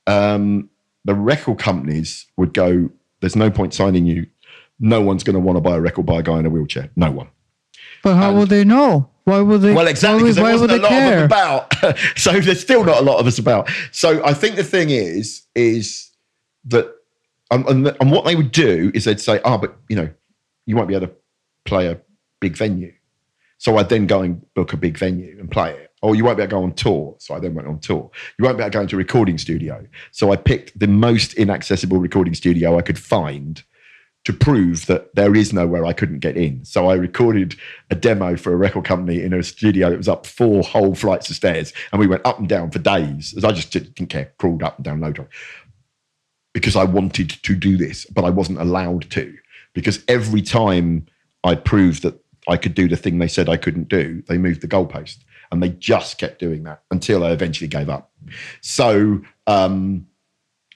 the record companies would go, there's no point signing you. No one's going to want to buy a record by a guy in a wheelchair. No one. But how would they know? Why would they? Well, exactly, because there wasn't a lot of them about. So there's still not a lot of us about. So I think the thing is that, and what they would do is they'd say, but you won't be able to play a big venue. So I'd then go and book a big venue and play it. Or you won't be able to go on tour. So I then went on tour. You won't be able to go into a recording studio. So I picked the most inaccessible recording studio I could find to prove that there is nowhere I couldn't get in. So I recorded a demo for a record company in a studio that was up 4 whole flights of stairs. And we went up and down for days. As I just didn't care, crawled up and down low drive. Because I wanted to do this, but I wasn't allowed to. Because every time I proved that I could do the thing they said I couldn't do, they moved the goalpost. And they just kept doing that until I eventually gave up. So,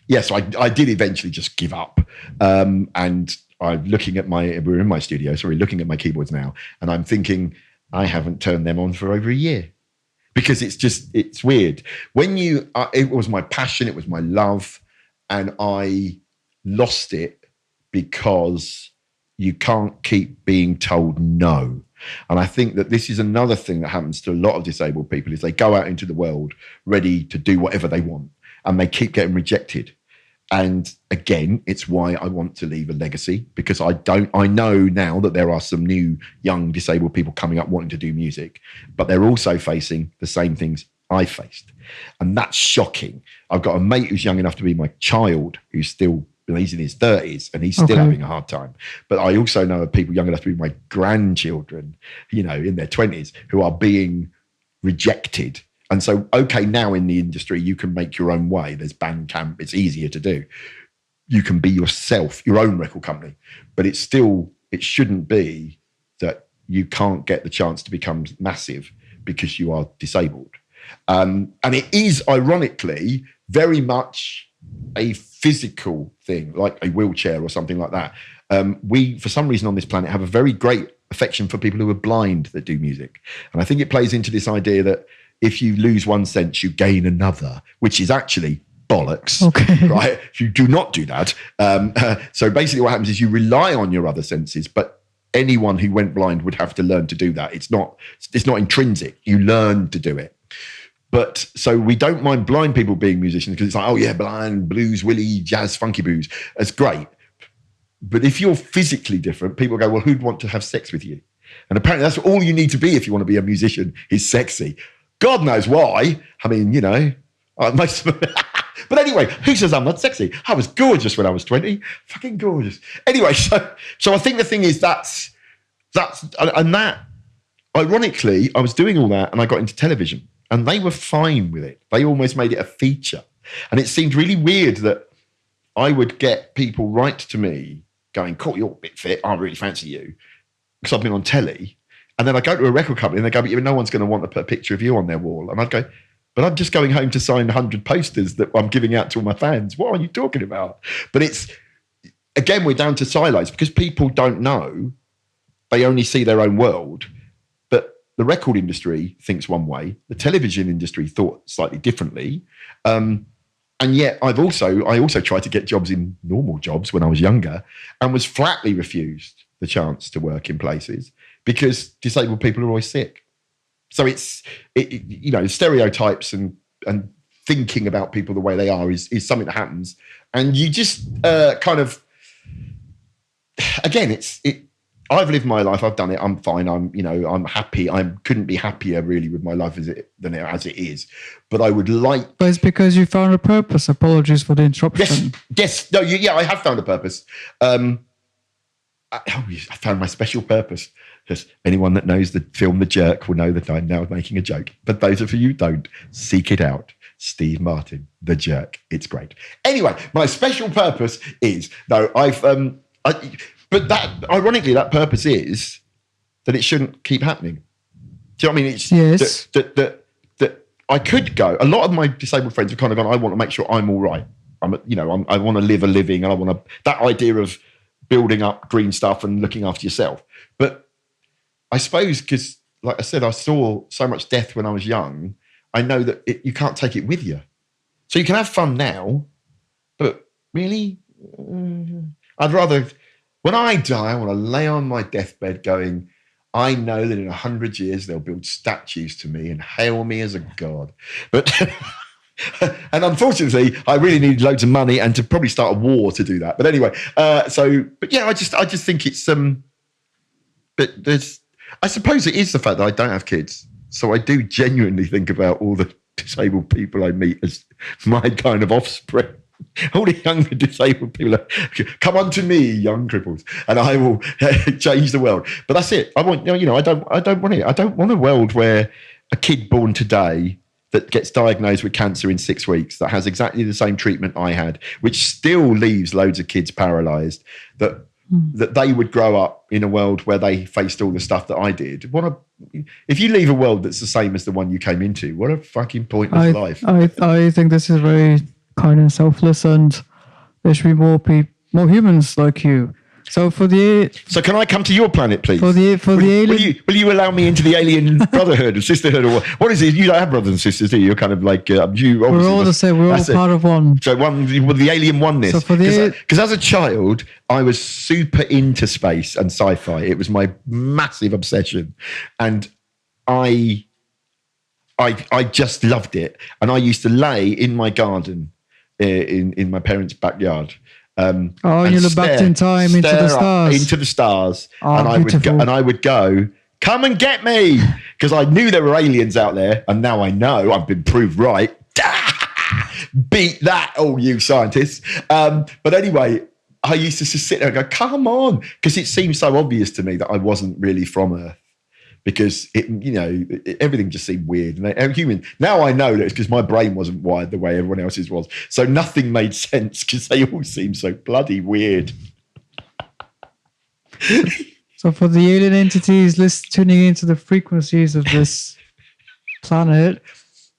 yes, I did eventually just give up. And I'm looking at we're in my studio, looking at my keyboards now. And I'm thinking, I haven't turned them on for over a year. Because it's weird. When it was my passion, it was my love. And I lost it because you can't keep being told no. And I think that this is another thing that happens to a lot of disabled people is they go out into the world ready to do whatever they want and they keep getting rejected. And again, it's why I want to leave a legacy because I know now that there are some new young disabled people coming up wanting to do music, but they're also facing the same things I faced. And that's shocking. I've got a mate who's young enough to be my child who's still he's in his 30s and he's still having a hard time. But I also know of people young enough to be my grandchildren, in their 20s who are being rejected. And so, now in the industry, you can make your own way. There's Bandcamp. It's easier to do. You can be yourself, your own record company. But it shouldn't be that you can't get the chance to become massive because you are disabled. And it is, ironically, very much a physical thing, like a wheelchair or something like that. We, for some reason on this planet, have a very great affection for people who are blind that do music. And I think it plays into this idea that if you lose one sense, you gain another, which is actually bollocks. Okay. Right? You do not do that. So basically what happens is you rely on your other senses, but anyone who went blind would have to learn to do that. It's not intrinsic. You learn to do it. But so we don't mind blind people being musicians because it's like, oh yeah, blind, blues, willy, jazz, funky blues. That's great. But if you're physically different, people go, well, who'd want to have sex with you? And apparently that's all you need to be if you want to be a musician is sexy. God knows why. I mean, you know, most but anyway, who says I'm not sexy? I was gorgeous when I was 20. Fucking gorgeous. Anyway, so I think the thing is that's ironically, I was doing all that and I got into television and they were fine with it. They almost made it a feature. And it seemed really weird that I would get people write to me going, cool, you're a bit fit. I really fancy you. Because I've been on telly. And then I go to a record company and they go, but no one's going to want to put a picture of you on their wall. And I'd go, but I'm just going home to sign 100 posters that I'm giving out to all my fans. What are you talking about? But it's, again, we're down to silos because people don't know. They only see their own world. But the record industry thinks one way. The television industry thought slightly differently. And yet I also tried to get jobs in normal jobs when I was younger and was flatly refused the chance to work in places because disabled people are always sick. So it's stereotypes and thinking about people the way they are is something that happens. And you just kind of, again, I've lived my life. I've done it. I'm fine. I'm happy. I couldn't be happier really with my life as it is. But I would like. But it's because you found a purpose. Apologies for the interruption. Yes. No. Yeah. I have found a purpose. I found my special purpose. Just anyone that knows the film The Jerk will know that I'm now making a joke. But those of you who don't, seek it out. Steve Martin, The Jerk. It's great. Anyway, my special purpose is but that, ironically, that purpose is that it shouldn't keep happening. Do you know what I mean? It's yes. That I could go. A lot of my disabled friends have kind of gone, I want to make sure I'm all right. I want to live a living and I want to, that idea of building up green stuff and looking after yourself. But I suppose because, like I said, I saw so much death when I was young, I know that you can't take it with you. So you can have fun now, but really, I'd rather... When I die, I want to lay on my deathbed going, I know that in 100 years they'll build statues to me and hail me as a god. But and unfortunately, I really need loads of money and to probably start a war to do that. But anyway, but yeah, I just think it's but I suppose it is the fact that I don't have kids. So I do genuinely think about all the disabled people I meet as my kind of offspring. All the younger disabled people are, come unto me, young cripples, and I will change the world. But that's it. I want, I don't want it. I don't want a world where a kid born today that gets diagnosed with cancer in 6 weeks, that has exactly the same treatment I had, which still leaves loads of kids paralysed, that they would grow up in a world where they faced all the stuff that I did. If you leave a world that's the same as the one you came into, what a fucking pointless life. I think this is very kind and selfless, and there should be more humans like you. So so can I come to your planet, please? For the alien, will you allow me into the alien brotherhood or sisterhood, or what is it? You don't have brothers and sisters, do you? You're kind of like you. We're all the same. We're all part of one. So the alien oneness. So because as a child, I was super into space and sci-fi. It was my massive obsession, and I just loved it. And I used to lay in my garden in my parents' backyard. And you look back in time into the stars. And I would go, come and get me, because I knew there were aliens out there, and now I know I've been proved right. Beat that, all you scientists. But anyway, I used to just sit there and go, come on, because it seemed so obvious to me that I wasn't really from Earth. Because everything just seemed weird and human. Now I know that it's because my brain wasn't wired the way everyone else's was. So nothing made sense because they all seemed so bloody weird. So for the alien entities tuning into the frequencies of this planet,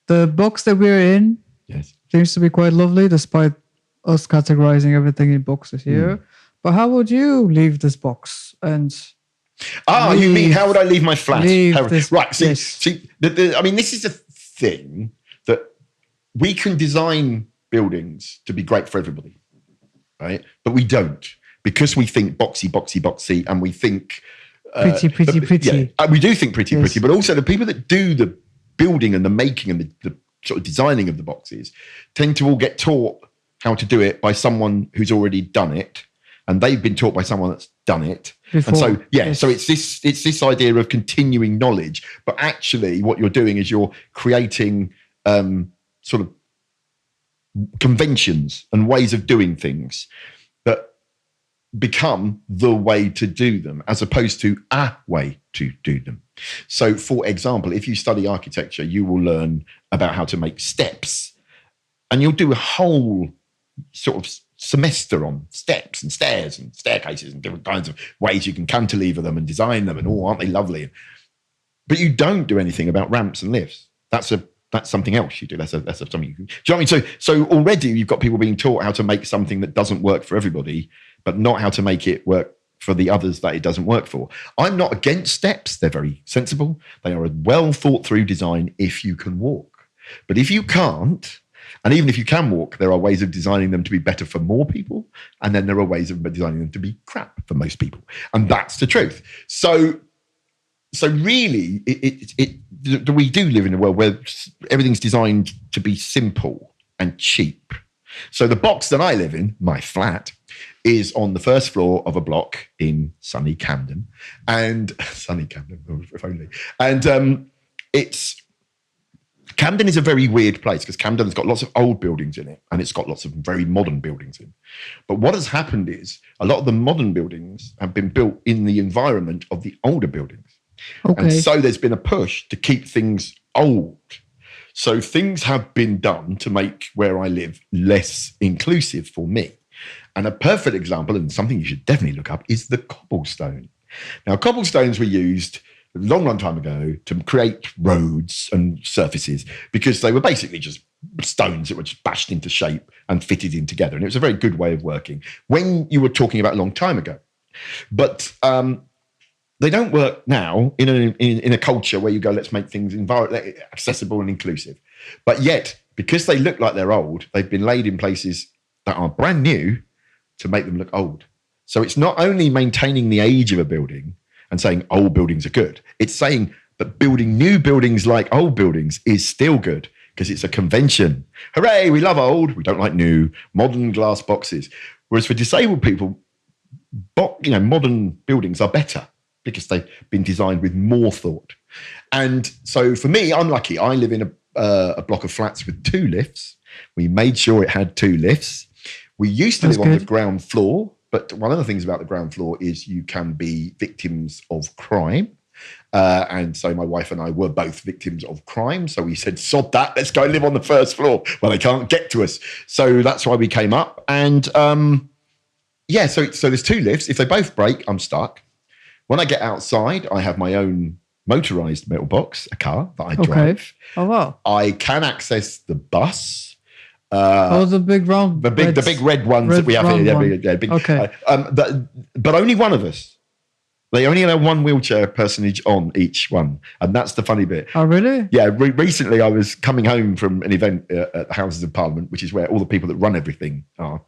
the box that we're in seems to be quite lovely, despite us categorizing everything in boxes here. But how would you leave this box and... you mean how would I leave my flat? Right. See, I mean, this is a thing that we can design buildings to be great for everybody, right? But we don't, because we think boxy, and we think pretty. Yeah, we do think pretty, but also the people that do the building and the making and the sort of designing of the boxes tend to all get taught how to do it by someone who's already done it, and they've been taught by someone that's done it. Before. And so, so it's this idea of continuing knowledge, but actually what you're doing is you're creating sort of conventions and ways of doing things that become the way to do them, as opposed to a way to do them. So, for example, if you study architecture, you will learn about how to make steps, and you'll do a whole sort of semester on steps and stairs and staircases and different kinds of ways you can cantilever them and design them, and aren't they lovely? But you don't do anything about ramps and lifts. That's something else you do. That's something you can. Do you know what I mean? So already you've got people being taught how to make something that doesn't work for everybody, but not how to make it work for the others that it doesn't work for. I'm not against steps. They're very sensible. They are a well thought through design if you can walk. But if you can't, and even if you can walk, there are ways of designing them to be better for more people. And then there are ways of designing them to be crap for most people. And that's the truth. So really, we do live in a world where everything's designed to be simple and cheap. So the box that I live in, my flat, is on the first floor of a block in sunny Camden. And sunny Camden, if only. And Camden is a very weird place because Camden has got lots of old buildings in it, and it's got lots of very modern buildings in. But what has happened is a lot of the modern buildings have been built in the environment of the older buildings. Okay. And so there's been a push to keep things old. So things have been done to make where I live less inclusive for me. And a perfect example, and something you should definitely look up, is the cobblestone. Now, cobblestones were used a long time ago to create roads and surfaces because they were basically just stones that were just bashed into shape and fitted in together. And it was a very good way of working when you were talking about a long time ago. But they don't work now in a culture where you go, let's make things accessible and inclusive. But yet, because they look like they're old, they've been laid in places that are brand new to make them look old. So it's not only maintaining the age of a building and saying old buildings are good, it's saying that building new buildings like old buildings is still good because it's a convention. Hooray, we love old, we don't like new, modern glass boxes. Whereas for disabled people, modern buildings are better because they've been designed with more thought. And so for me, I'm lucky. I live in a block of flats with 2 lifts. We made sure it had 2 lifts. We used to live on the ground floor, but one of the things about the ground floor is you can be victims of crime. And so my wife and I were both victims of crime. So we said, sod that, let's go live on the first floor. Well, they can't get to us. So that's why we came up. And so there's 2 lifts. If they both break, I'm stuck. When I get outside, I have my own motorized metal box, a car that I drive. Oh, wow. I can access the bus. The big round, the big red ones that we have here. Yeah, big, okay. But only one of us. They only allow 1 wheelchair personage on each one, and that's the funny bit. Oh, really? Yeah. Recently, I was coming home from an event at the Houses of Parliament, which is where all the people that run everything are.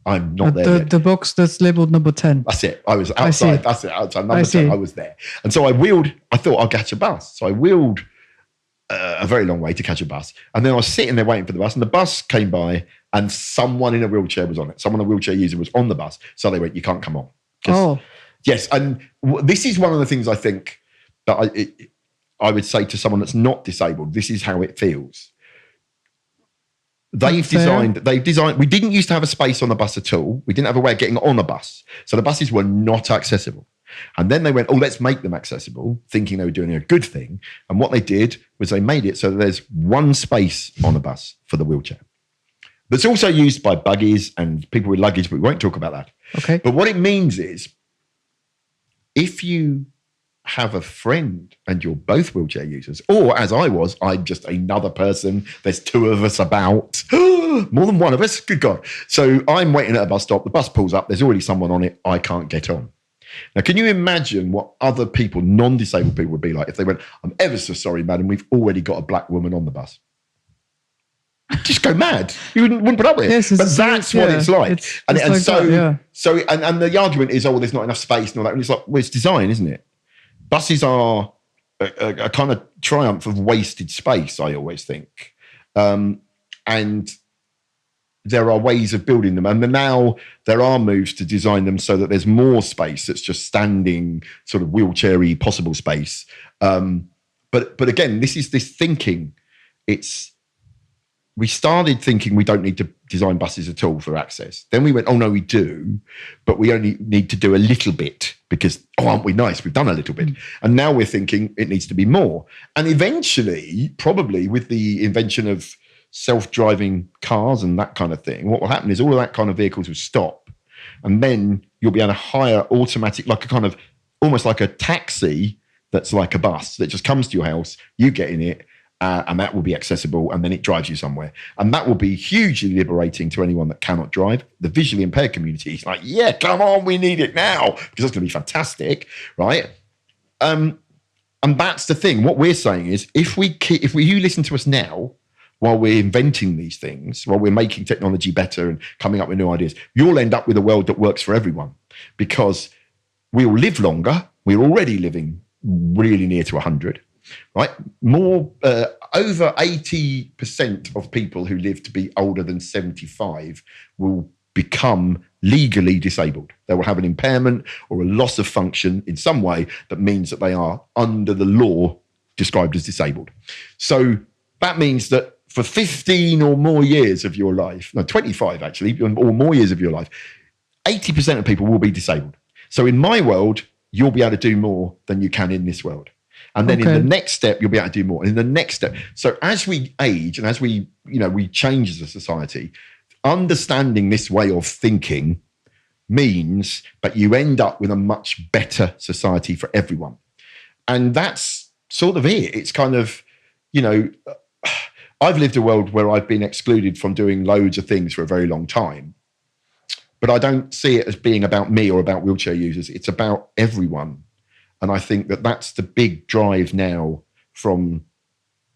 I'm not there yet. The box that's labelled number 10. That's it. I was outside. That's it. Outside number 10. I was there, and so I thought I'll catch a bus. So I wheeled a very long way to catch a bus. And then I was sitting there waiting for the bus, and the bus came by, and someone in a wheelchair was on it. Someone, a wheelchair user, was on the bus. So they went, you can't come on. Yes. And this is one of the things I think that I would say to someone that's not disabled, this is how it feels. They've designed, we didn't used to have a space on the bus at all. We didn't have a way of getting on a bus. So the buses were not accessible. And then they went, let's make them accessible, thinking they were doing a good thing. And what they did was they made it so that there's 1 space on a bus for the wheelchair. That's also used by buggies and people with luggage, but we won't talk about that. Okay. But what it means is if you have a friend and you're both wheelchair users, or as I was, I'm just another person, there's 2 of us about, more than 1 of us, good God. So I'm waiting at a bus stop, the bus pulls up, there's already someone on it, I can't get on. Now, can you imagine what other people, non-disabled people, would be like if they went, I'm ever so sorry, madam, we've already got a black woman on the bus? just go mad. You wouldn't put up with it. Yes, but that's what it's like. And like so, that, yeah. and the argument is, oh, there's not enough space and all that. And it's like, well, it's design, isn't it? Buses are a kind of triumph of wasted space, I always think. And there are ways of building them. And now there are moves to design them so that there's more space that's just standing sort of wheelchair-y possible space. But again, this is this thinking. We started thinking we don't need to design buses at all for access. Then we went, oh no, we do, but we only need to do a little bit because, oh, aren't we nice? We've done a little bit. And now we're thinking it needs to be more. And eventually, probably with the invention of self-driving cars and that kind of thing, what will happen is all of that kind of vehicles will stop. And then you'll be able to hire automatic, like a kind of, almost like a taxi that's like a bus that just comes to your house, you get in it, and that will be accessible, and then it drives you somewhere. And that will be hugely liberating to anyone that cannot drive. The visually impaired community is like, yeah, come on, we need it now, because that's going to be fantastic, right? And that's the thing. What we're saying is, if you listen to us now, while we're inventing these things, while we're making technology better and coming up with new ideas, you'll end up with a world that works for everyone, because we'll live longer. We're already living really near to 100. Right, more over 80% of people who live to be older than 75 will become legally disabled. They will have an impairment or a loss of function in some way that means that they are under the law described as disabled. So that means that for 15 or more years of your life, no, 25 actually, or more years of your life, 80% of people will be disabled. So in my world, you'll be able to do more than you can in this world. And then in the next step, you'll be able to do more. And in the next step, so as we age and as we change as a society, understanding this way of thinking means that you end up with a much better society for everyone. And that's sort of it. It's kind of, I've lived a world where I've been excluded from doing loads of things for a very long time. But I don't see it as being about me or about wheelchair users. It's about everyone. And I think that that's the big drive now from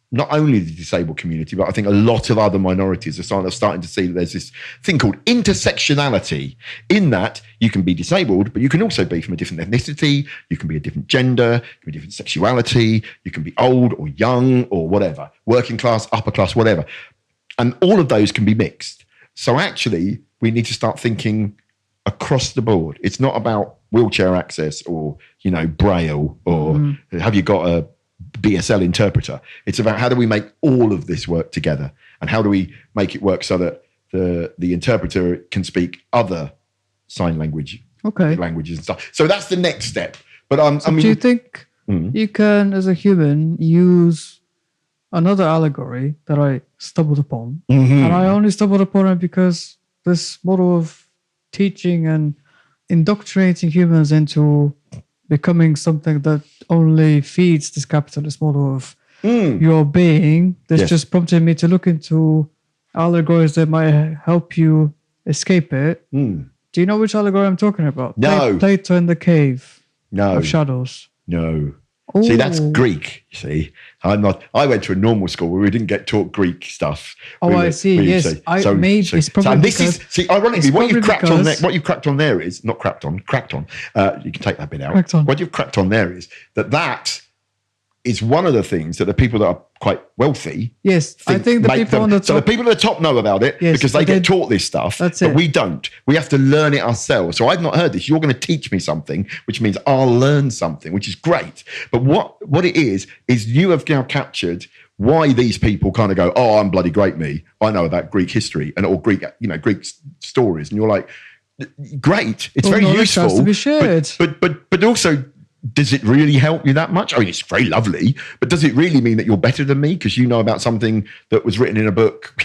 not only the disabled community, but I think a lot of other minorities are starting to see that there's this thing called intersectionality, in that you can be disabled, but you can also be from a different ethnicity, you can be a different gender, you can be a different sexuality, you can be old or young or whatever, working class, upper class, whatever. And all of those can be mixed. So actually, we need to start thinking across the board. It's not about wheelchair access or, Braille or have you got a BSL interpreter. It's about how do we make all of this work together, and how do we make it work so that the interpreter can speak other sign language languages and stuff. So that's the next step. But do you think you can, as a human, use another allegory that I stumbled upon? And I only stumbled upon it because this model of teaching and indoctrinating humans into becoming something that only feeds this capitalist model of your being. This just prompted me to look into allegories that might help you escape it. Do you know which allegory I'm talking about? No. Plato in the Cave of Shadows. No. Ooh. See, that's Greek, you see. I went to a normal school where we didn't get taught Greek stuff. I see. Yes. It's probably ironically, what you've cracked on there is, not cracked on, you can take that bit out. What you've cracked on there is that is one of the things that the people that are quite wealthy. Yes, I think the people on the top. So the people at the top know about it because they get taught this stuff. But we don't. We have to learn it ourselves. So I've not heard this. You're going to teach me something, which means I'll learn something, which is great. But what it is you have now captured why these people kind of go, oh, I'm bloody great, me. I know about Greek history or Greek stories, and you're like, great. It's very useful. Has to be shared. But also, does it really help you that much? I mean, it's very lovely, but does it really mean that you're better than me because you know about something that was written in a book,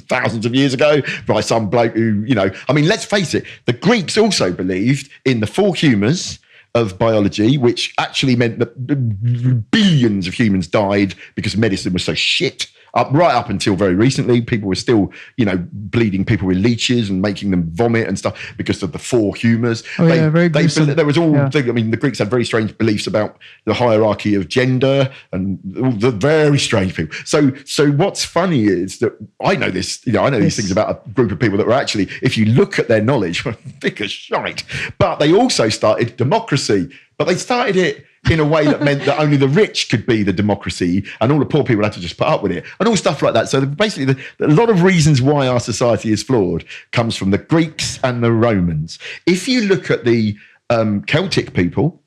thousands of years ago by some bloke who, I mean, let's face it, the Greeks also believed in the four humours of biology, which actually meant that billions of humans died because medicine was so shit Right up until very recently, people were still, bleeding people with leeches and making them vomit and stuff because of the 4 humours. Very gruesome. There was all. Yeah. The Greeks had very strange beliefs about the hierarchy of gender and all the very strange people. So what's funny is that I know this. I know these things about a group of people that were actually, if you look at their knowledge, thick as shite. But they also started democracy. But they started it in a way that meant that only the rich could be the democracy and all the poor people had to just put up with it and all stuff like that. So basically, a lot of reasons why our society is flawed comes from the Greeks and the Romans. If you look at the Celtic people,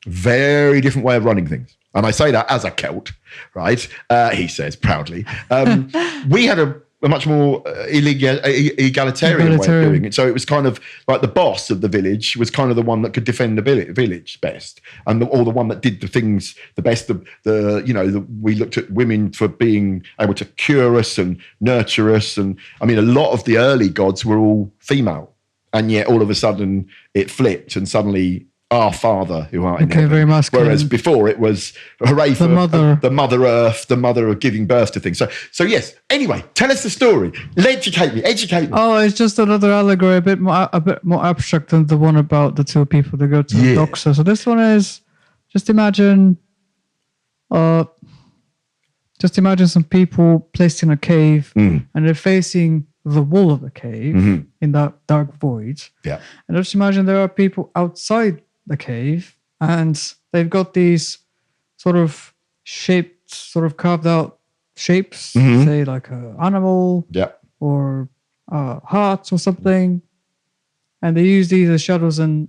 very different way of running things. And I say that as a Celt, right? He says proudly. We had a much more egalitarian way of doing it. So it was kind of like the boss of the village was kind of the one that could defend the village best, or the one that did the things the best. We looked at women for being able to cure us and nurture us, and I mean, a lot of the early gods were all female, and yet all of a sudden it flipped, and suddenly our Father who art in heaven. Very masculine. Whereas before it was hooray for the Mother Earth, the mother of giving birth to things. So yes. Anyway, tell us the story. Educate me. Oh, it's just another allegory, a bit more abstract than the one about the 2 people that go to the doctor. So this one is just imagine some people placed in a cave and they're facing the wall of the cave in that dark void. Yeah. And just imagine there are people outside the cave and they've got these sort of shaped, sort of carved out shapes, say like an animal or hearts or something. And they use these as shadows and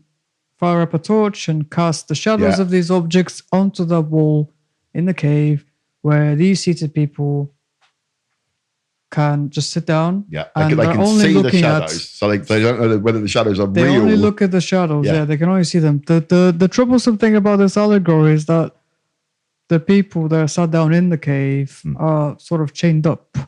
fire up a torch and cast the shadows of these objects onto the wall in the cave where these seated people can just sit down. Yeah, they can see the shadows. So they don't know whether the shadows are real. They only look at the shadows. Yeah, they can only see them. The troublesome thing about this allegory is that the people that are sat down in the cave are sort of chained up.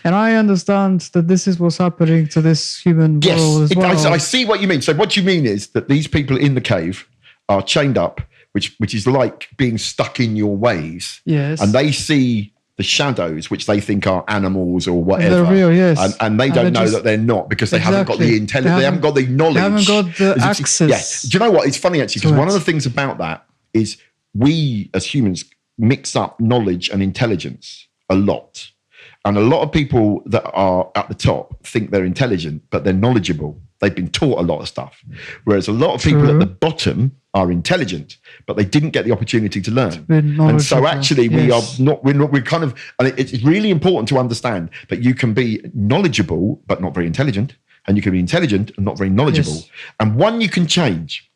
And I understand that this is what's happening to this human world as well. I see what you mean. So what you mean is that these people in the cave are chained up, which is like being stuck in your ways. Yes. And they see the shadows, which they think are animals or whatever. They're real, yes. And they don't know that they're not because they haven't got the intelligence. They haven't got the knowledge. They haven't got the access. Yes. Do you know what? It's funny, actually, because one of the things about that is we as humans mix up knowledge and intelligence a lot. And a lot of people that are at the top think they're intelligent, but they're knowledgeable. They've been taught a lot of stuff. Whereas a lot of people at the bottom are intelligent, but they didn't get the opportunity to learn. And so actually we're kind of, and it's really important to understand that you can be knowledgeable, but not very intelligent. And you can be intelligent and not very knowledgeable. Yes. And one you can change.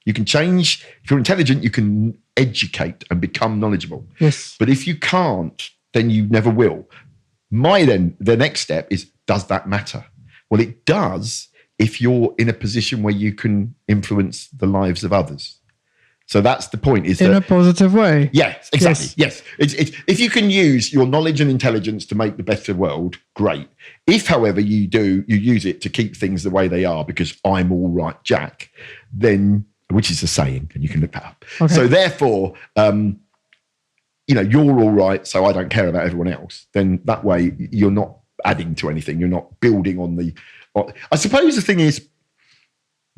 You can change. If you're intelligent, you can educate and become knowledgeable. Yes. But if you can't, then you never will. The next step is, does that matter? Well, it does if you're in a position where you can influence the lives of others. So that's the point. In a positive way. Yes, exactly. Yes. It's, if you can use your knowledge and intelligence to make the better world, great. If, however, you use it to keep things the way they are because I'm all right, Jack, then, which is a saying, and you can look that up. Okay. So therefore, you're all right, so I don't care about everyone else. Then that way you're not adding to anything. You're not building on the... I suppose the thing is,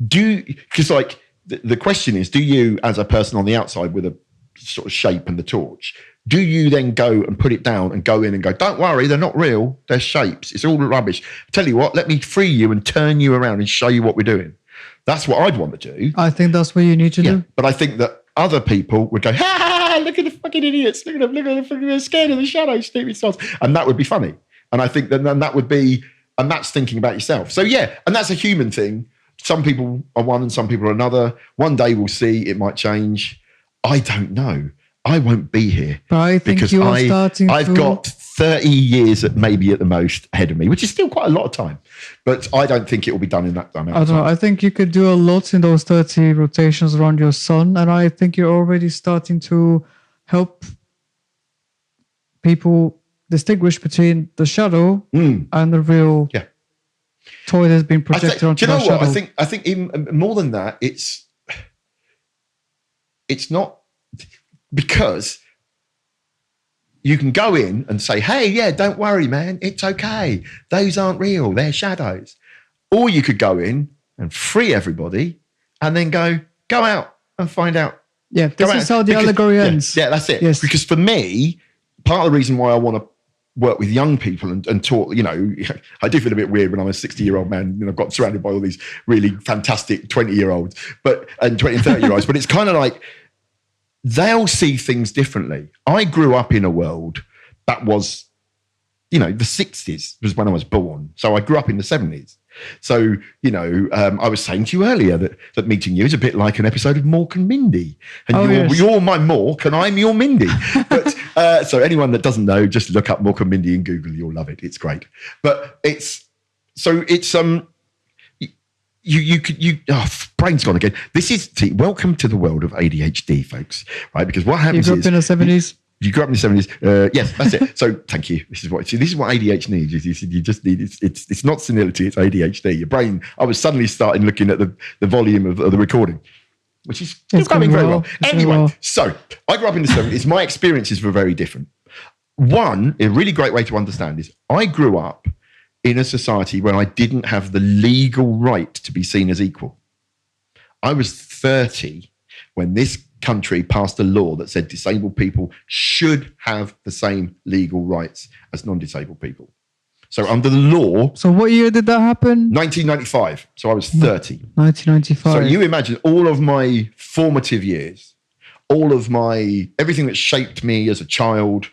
because like the question is, do you, as a person on the outside with a sort of shape and the torch, do you then go and put it down and go in and go, don't worry, they're not real, they're shapes, it's all rubbish. Tell you what, let me free you and turn you around and show you what we're doing. That's what I'd want to do. I think that's what you need to do. But I think that other people would go, ha, look at the fucking idiots, look at them, they're scared of the shadows, stupid stars. And that would be funny. And I think then that would be, and that's thinking about yourself. So yeah, and that's a human thing. Some people are one and some people are another. One day we'll see, it might change. I don't know. I won't be here. But I think I've got 30 years maybe at the most ahead of me, which is still quite a lot of time. But I don't think it will be done in that time. I don't know. I think you could do a lot in those 30 rotations around your sun. And I think you're already starting to help people distinguish between the shadow and the real toy that's been projected onto the shadow. I think even more than that, it's not, because you can go in and say, hey, yeah, don't worry, man. It's okay. Those aren't real. They're shadows. Or you could go in and free everybody and then go out and find out. Yeah, this is how the allegory ends. Yeah, that's it. Yes. Because for me, part of the reason why I want to work with young people and talk, you know, I do feel a bit weird when I'm a 60-year-old man and I've got surrounded by all these really fantastic 20-year-olds and 20 and 30-year-olds. But it's kind of like they'll see things differently. I grew up in a world that was, you know, the 60s was when I was born. So I grew up in the 70s. So, you know, I was saying to you earlier that meeting you is a bit like an episode of Mork and Mindy. And you're my Mork and I'm your Mindy. But so anyone that doesn't know, just look up Mork and Mindy in Google. You'll love it. It's great. But it's brain's gone again. This is welcome to the world of ADHD, folks. Right? Because what happens is you grew up in the 70s. You grew up in the 70s. Yes, that's it. So thank you. This is what ADHD needs. You just need it's not senility, it's ADHD. Your brain, I was suddenly starting looking at the volume of the recording, which is going very well. Anyway, so I grew up in the 70s. My experiences were very different. One, a really great way to understand is I grew up in a society where I didn't have the legal right to be seen as equal. I was 30 when this country passed a law that said disabled people should have the same legal rights as non-disabled people. So under the law... So what year did that happen? 1995. So I was 30. 1995. So you imagine all of my formative years, everything that shaped me as a child,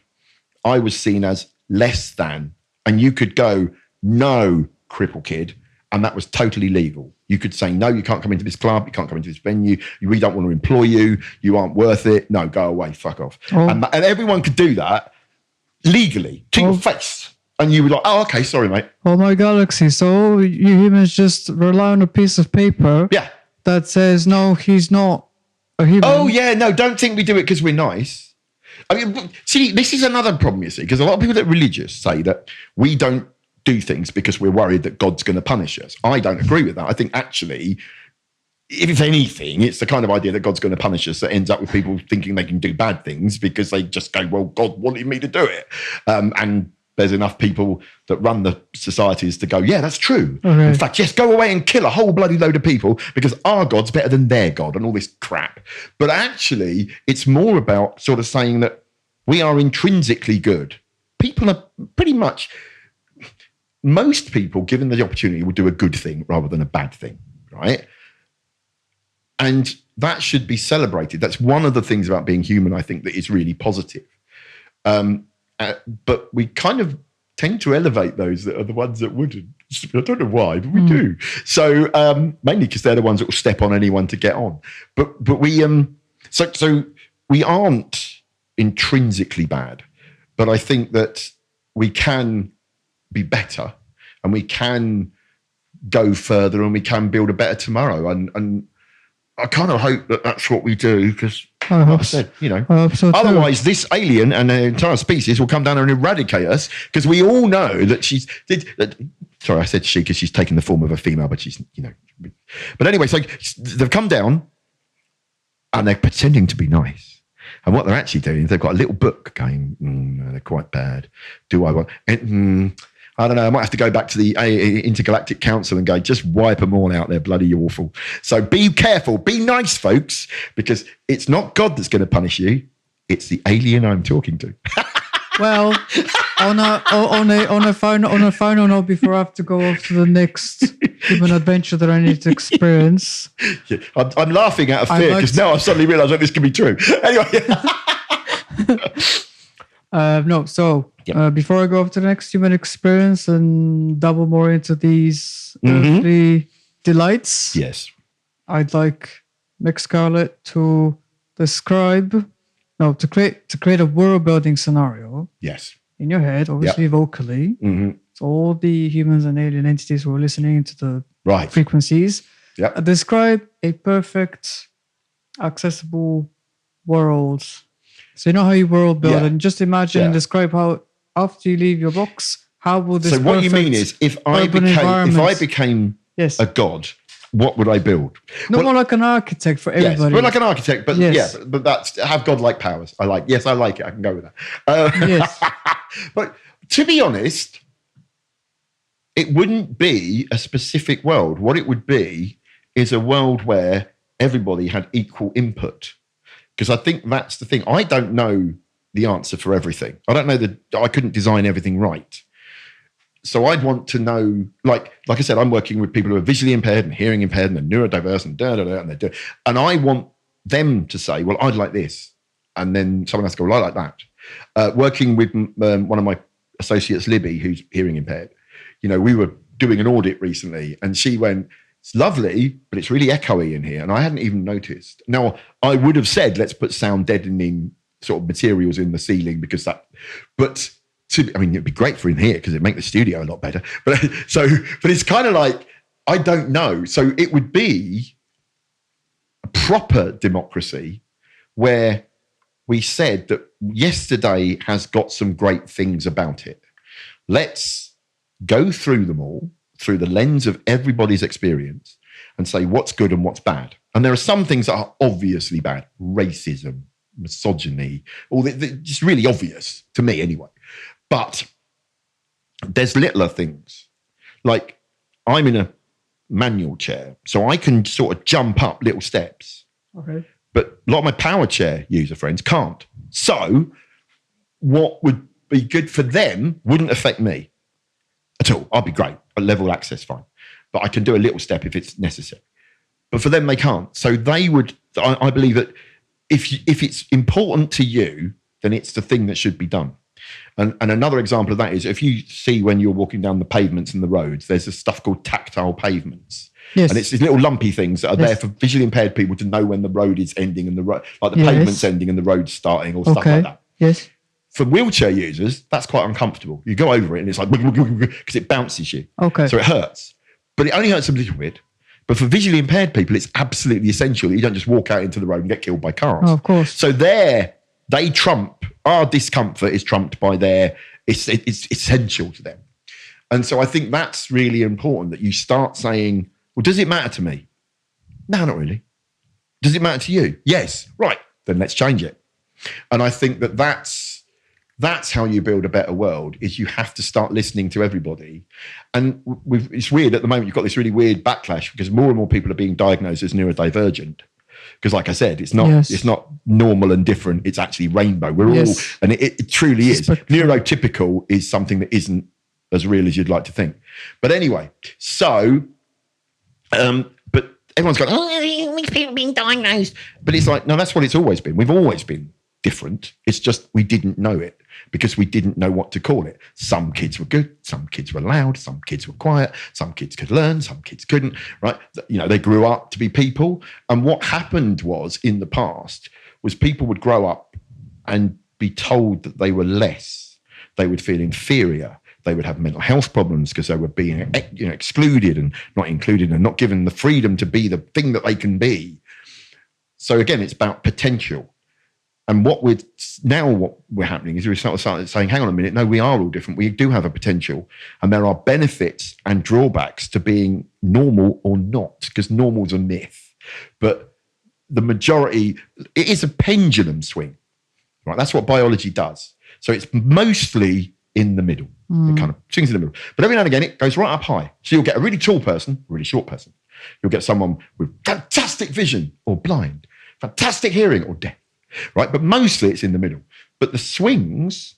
I was seen as less than. And you could go, no, cripple kid. And that was totally legal. You could say, no, you can't come into this club. You can't come into this venue. We don't want to employ you. You aren't worth it. No, go away. Fuck off. Oh. And everyone could do that legally to your face. And you were like, oh, okay, sorry, mate. Oh, my galaxy. So you humans just rely on a piece of paper that says, no, he's not a human. Oh, yeah, no, don't think we do it because we're nice. I mean, see, this is another problem, you see, because a lot of people that are religious say that we don't do things because we're worried that God's going to punish us. I don't agree with that. I think actually, if anything, it's the kind of idea that God's going to punish us that ends up with people thinking they can do bad things because they just go, well, God wanted me to do it. And there's enough people that run the societies to go, yeah, that's true. Okay. In fact, yes, go away and kill a whole bloody load of people because our God's better than their God and all this crap. But actually, it's more about sort of saying that we are intrinsically good. People are pretty much... Most people, given the opportunity, will do a good thing rather than a bad thing, right? And that should be celebrated. That's one of the things about being human, I think, that is really positive. But we kind of tend to elevate those that are the ones that wouldn't. I don't know why, but we do. So mainly because they're the ones that will step on anyone to get on. But we so we aren't intrinsically bad, but I think that we can be better and we can go further and we can build a better tomorrow. And I kind of hope that that's what we do because, like I said, you know, otherwise this alien and the entire species will come down and eradicate us because we all know that sorry, I said she because she's taken the form of a female, but she's, you know. But anyway, so they've come down and they're pretending to be nice. And what they're actually doing is they've got a little book going, no, they're quite bad. Do I want... I don't know. I might have to go back to the Intergalactic Council and go, just wipe them all out. They're bloody awful. So be careful. Be nice, folks, because it's not God that's going to punish you. It's the alien I'm talking to. Well, on a final note, before I have to go off to the next human adventure that I need to experience. Yeah, I'm laughing out of fear because now I've suddenly realised that this can be true. Anyway. Before I go off to the next human experience and double more into these earthly delights, yes, I'd like Mik Scarlet to create a world building scenario. Yes, in your head, obviously vocally. Mm-hmm. So all the humans and alien entities who are listening to the frequencies. Yeah, describe a perfect, accessible world. So you know how you world build, and just imagine and describe how after you leave your box, how will this? So what you mean is, if I became a god, what would I build? Not more like an architect for Yes, everybody. but like an architect, but Yes. but that's have godlike powers. I like it. I can go with that. Yes. But to be honest, it wouldn't be a specific world. What it would be is a world where everybody had equal input. Because I think that's the thing. I don't know the answer for everything. I don't know I couldn't design everything right. So I'd want to know, like I said, I'm working with people who are visually impaired and hearing impaired and neurodiverse and and I want them to say, well, I'd like this. And then someone has to go, well, I like that. Working with one of my associates, Libby, who's hearing impaired, we were doing an audit recently and she went, it's lovely, but it's really echoey in here. And I hadn't even noticed. Now, I would have said, let's put sound deadening sort of materials in the ceiling but it'd be great for in here because it'd make the studio a lot better. But it's kind of like, I don't know. So it would be a proper democracy where we said that yesterday has got some great things about it. Let's go through them all through the lens of everybody's experience and say what's good and what's bad. And there are some things that are obviously bad. Racism, misogyny, all just really obvious to me anyway. But there's littler things. Like I'm in a manual chair, so I can sort of jump up little steps. Okay. But a lot of my power chair user friends can't. So what would be good for them wouldn't affect me at all. I'd be great. A level access, fine. But I can do a little step if it's necessary. But for them, they can't. So they would, I believe that if it's important to you, then it's the thing that should be done. And another example of that is if you see when you're walking down the pavements and the roads, there's this stuff called tactile pavements. Yes. And it's these little lumpy things that are there for visually impaired people to know when the road is ending and the road, like the pavement's ending and the road's starting or stuff like that. Yes. For wheelchair users, that's quite uncomfortable. You go over it and it's like, because it bounces you. Okay. So it hurts. But it only hurts a little bit. But for visually impaired people, it's absolutely essential that you don't just walk out into the road and get killed by cars. Oh, of course. So they trump, our discomfort is trumped by it's essential to them. And so I think that's really important that you start saying, well, does it matter to me? No, not really. Does it matter to you? Yes. Right. Then let's change it. And I think that's how you build a better world, is you have to start listening to everybody. And it's weird at the moment, you've got this really weird backlash because more and more people are being diagnosed as neurodivergent. Because like I said, it's not normal and different. It's actually rainbow. We're all, and it truly is. Neurotypical is something that isn't as real as you'd like to think. But anyway, so, but everyone's going, oh, these people being diagnosed. But it's like, no, that's what it's always been. We've always been different. It's just we didn't know it because we didn't know what to call it. Some kids were good, some kids were loud, some kids were quiet, some kids could learn, some kids couldn't, right? They grew up to be people. And what happened was in the past was people would grow up and be told that they were less. They would feel inferior. They would have mental health problems because they were being excluded and not included and not given the freedom to be the thing that they can be. So again, it's about potential. And what we're happening is we start saying, hang on a minute, no, we are all different. We do have a potential. And there are benefits and drawbacks to being normal or not, because normal's a myth. But the majority, it is a pendulum swing, right? That's what biology does. So it's mostly in the middle. It kind of swings in the middle. But every now and again, it goes right up high. So you'll get a really tall person, a really short person. You'll get someone with fantastic vision or blind, fantastic hearing or deaf. Right, but mostly it's in the middle. But the swings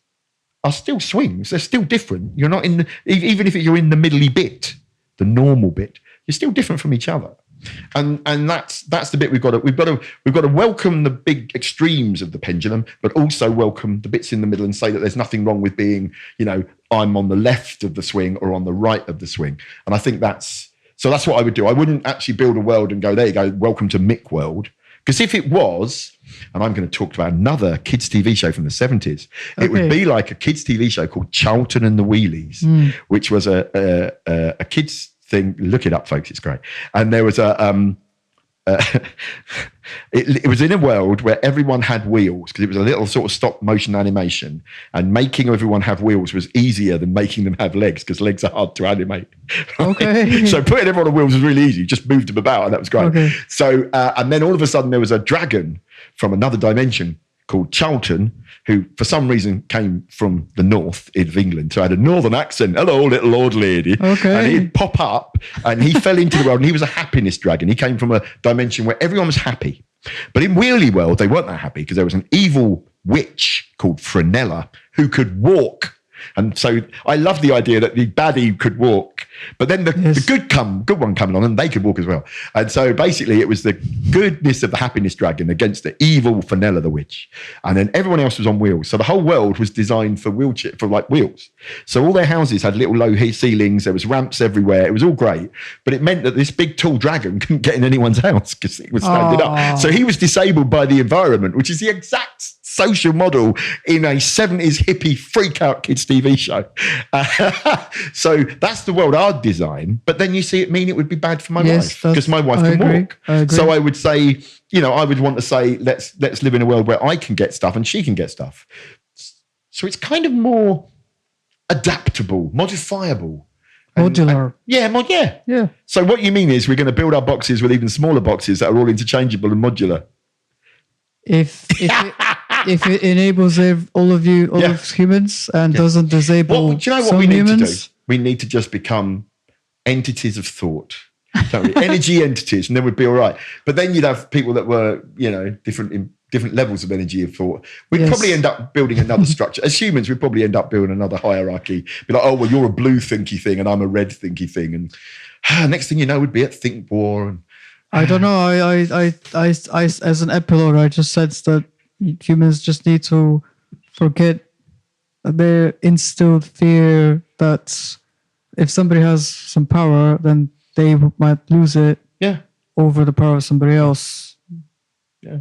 are still swings. They're still different. You're not even if you're in the middly bit, the normal bit, you're still different from each other. And that's the bit we've got to welcome the big extremes of the pendulum, but also welcome the bits in the middle and say that there's nothing wrong with being, I'm on the left of the swing or on the right of the swing. And I think that's what I would do. I wouldn't actually build a world and go, there you go, welcome to Mik World. Because if it was, and I'm going to talk about another kids' TV show from the 70s, it would be like a kids' TV show called Charlton and the Wheelies, which was a kids' thing. Look it up, folks. It's great. And there was it was in a world where everyone had wheels, because it was a little sort of stop motion animation, and making everyone have wheels was easier than making them have legs, because legs are hard to animate. Right? Okay. So putting everyone on wheels was really easy. You just moved them about, and that was great. Okay. So, and then all of a sudden there was a dragon from another dimension called Charlton, who for some reason came from the north of England, so had a northern accent. Hello, little old lady. Okay. And he'd pop up, and he fell into the world, and he was a happiness dragon. He came from a dimension where everyone was happy. But in Wheelie World, they weren't that happy, because there was an evil witch called Frenella who could walk. And so I love the idea that the baddie could walk, but then the good one coming on, and they could walk as well. And so basically it was the goodness of the happiness dragon against the evil Fenella the witch. And then everyone else was on wheels. So the whole world was designed for wheels. So all their houses had little low ceilings. There was ramps everywhere. It was all great. But it meant that this big tall dragon couldn't get in anyone's house because it was standing up. So he was disabled by the environment, which is the exact social model in a 70s hippie freak out kids TV show. So that's the world I'd design. But then you see it mean it would be bad for my wife, because my wife can walk. So I would say, I would want to say, let's live in a world where I can get stuff and she can get stuff. So it's kind of more adaptable, modifiable. Modular. Yeah. So what you mean is we're going to build our boxes with even smaller boxes that are all interchangeable and modular. If it enables all of humans and doesn't disable do you know what some we need humans? to do? We need to just become entities of thought. Energy entities, and then we'd be all right. But then you'd have people that were, different levels of energy of thought. We'd probably end up building another structure. As humans, we'd probably end up building another hierarchy. Be like, oh, well, you're a blue thinky thing and I'm a red thinky thing. And next thing you know, we'd be at Think War. And I don't know. I as an epilogue, I just sense that humans just need to forget their instilled fear that if somebody has some power, then they might lose it over the power of somebody else. Yeah.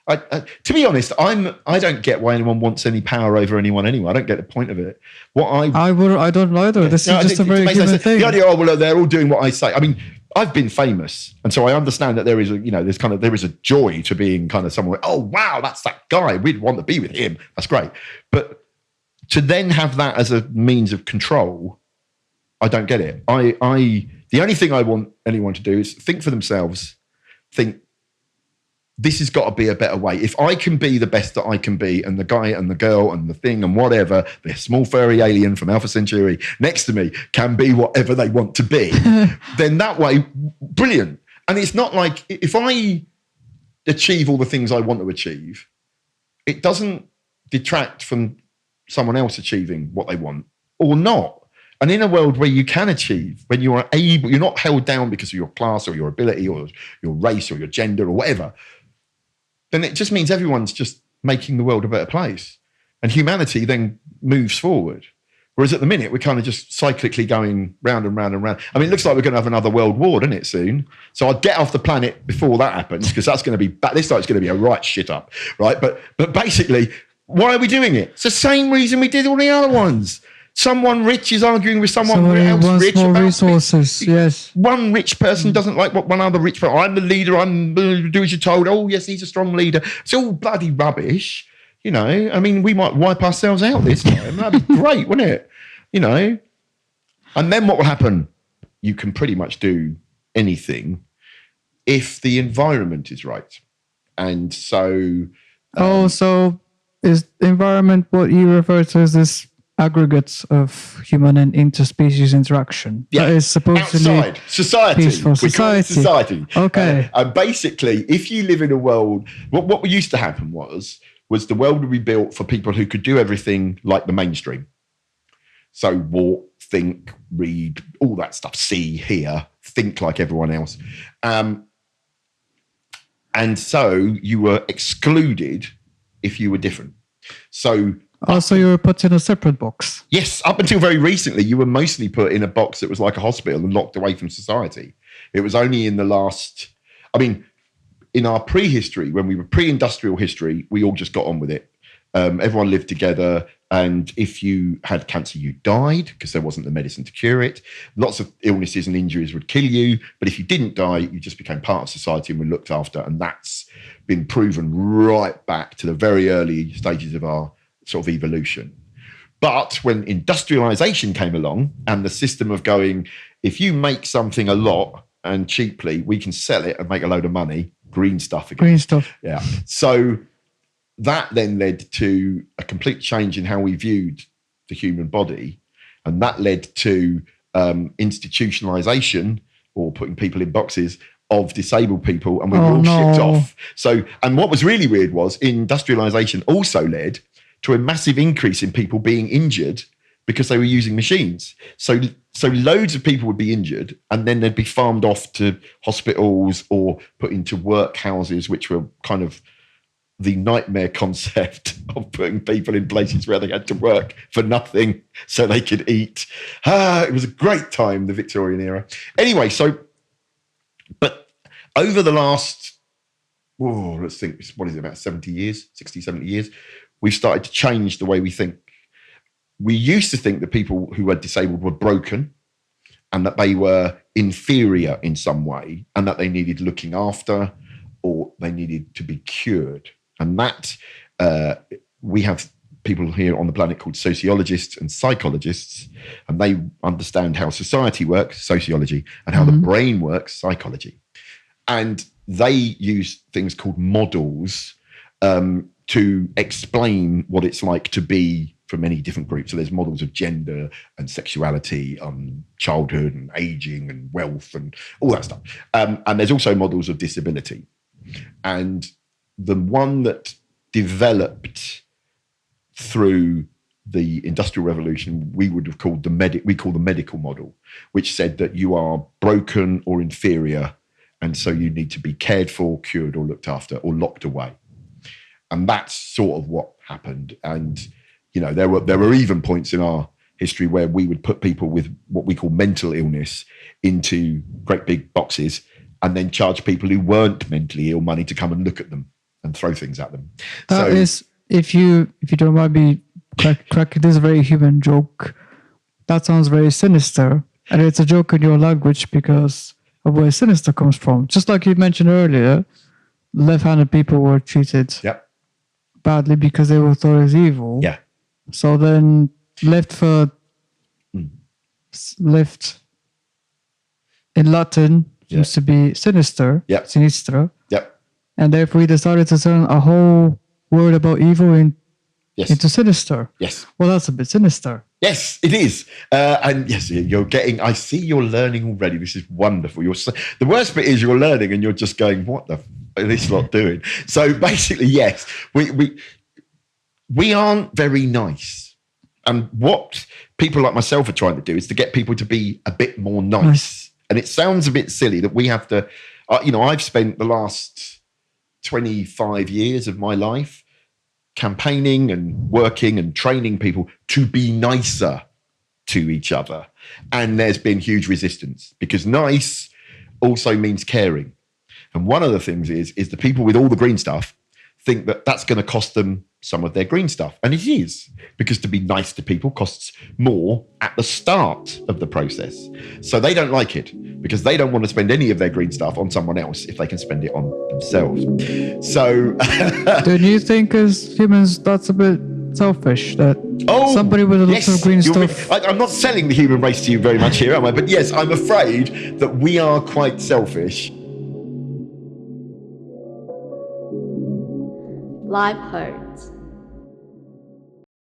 To be honest, I don't get why anyone wants any power over anyone anyway. I don't get the point of it. I don't either. Yeah. This is just a very human thing. The idea, they're all doing what I say. I mean, I've been famous, and so I understand that there is there is a joy to being kind of someone. Oh wow, that's that guy. We'd want to be with him. That's great. But to then have that as a means of control, I don't get it. The only thing I want anyone to do is think for themselves. Think, this has got to be a better way. If I can be the best that I can be, and the guy and the girl and the thing and whatever, the small furry alien from Alpha Centauri next to me can be whatever they want to be, then that way, brilliant. And it's not like if I achieve all the things I want to achieve, it doesn't detract from someone else achieving what they want or not. And in a world where you can achieve, when you are able, you're not held down because of your class or your ability or your race or your gender or whatever, then it just means everyone's just making the world a better place. And humanity then moves forward. Whereas at the minute, we're kind of just cyclically going round and round and round. I mean, it looks like we're going to have another world war, doesn't it, soon? So I'd get off the planet before that happens, because that's going to be, this time it's going to be a right shit up, right? But basically, why are we doing it? It's the same reason we did all the other ones. Someone rich is arguing with someone else rich about resources. Yes. One rich person doesn't like what one other rich person. I'm the leader. I'm do as you're told. Oh yes, he's a strong leader. It's all bloody rubbish. I mean, we might wipe ourselves out this time. That'd be great, wouldn't it? And then what will happen? You can pretty much do anything if the environment is right. And so. So is environment what you refer to as this aggregates of human and interspecies interaction? Yeah, that is supposedly outside society. Peaceful we call it society. Okay. And basically, if you live in a world, what used to happen was the world would be built for people who could do everything like the mainstream. So walk, think, read, all that stuff. See, hear, think like everyone else. And so you were excluded if you were different. So you were put in a separate box. Yes, up until very recently, you were mostly put in a box that was like a hospital and locked away from society. It was only in the last, in our prehistory, when we were pre-industrial history, we all just got on with it. Everyone lived together. And if you had cancer, you died because there wasn't the medicine to cure it. Lots of illnesses and injuries would kill you. But if you didn't die, you just became part of society and were looked after. And that's been proven right back to the very early stages of our sort of evolution. But when industrialization came along and the system of going, if you make something a lot and cheaply, we can sell it and make a load of money, green stuff again. Green stuff. Yeah. So that then led to a complete change in how we viewed the human body. And that led to institutionalization, or putting people in boxes, of disabled people. And we were all shipped off. So, and what was really weird was industrialization also led to a massive increase in people being injured because they were using machines. So loads of people would be injured and then they'd be farmed off to hospitals or put into workhouses, which were kind of the nightmare concept of putting people in places where they had to work for nothing so they could eat. It was a great time, the Victorian era. Anyway, but over the last, let's think, what is it, about 70 years, 60, 70 years, we've started to change the way we think. We used to think that people who were disabled were broken and that they were inferior in some way and that they needed looking after or they needed to be cured. And that we have people here on the planet called sociologists and psychologists, and they understand how society works, sociology, and how the brain works, psychology. And they use things called models to explain what it's like to be for many different groups. So there's models of gender and sexuality, childhood and aging and wealth and all that stuff. And there's also models of disability. And the one that developed through the Industrial Revolution, we would have called we call the medical model, which said that you are broken or inferior, and so you need to be cared for, cured, or looked after, or locked away. And that's sort of what happened. And you know, there were even points in our history where we would put people with what we call mental illness into great big boxes and then charge people who weren't mentally ill money to come and look at them and throw things at them. That is, if you don't mind me cracking this very human joke, that sounds very sinister. And it's a joke in your language because of where sinister comes from. Just like you mentioned earlier, left-handed people were treated badly because they were thought as evil. Yeah. So then left in Latin used to be sinister, sinistra. Yep. And therefore we decided to turn a whole word about evil into sinister. Yes. Well, that's a bit sinister. Yes, it is. And yes, I see you're learning already. This is wonderful. The worst bit is you're learning and you're just going, what the f are this lot doing? So basically, yes, we aren't very nice. And what people like myself are trying to do is to get people to be a bit more nice. And it sounds a bit silly that we have to, I've spent the last 25 years of my life campaigning and working and training people to be nicer to each other. And there's been huge resistance because nice also means caring. And one of the things is the people with all the green stuff think that that's going to cost them some of their green stuff. And it is, because to be nice to people costs more at the start of the process. So they don't like it because they don't want to spend any of their green stuff on someone else if they can spend it on themselves. So don't you think as humans that's a bit selfish that somebody with a lot of green stuff... I'm not selling the human race to you very much here, am I? But yes, I'm afraid that we are quite selfish. LifeHertz.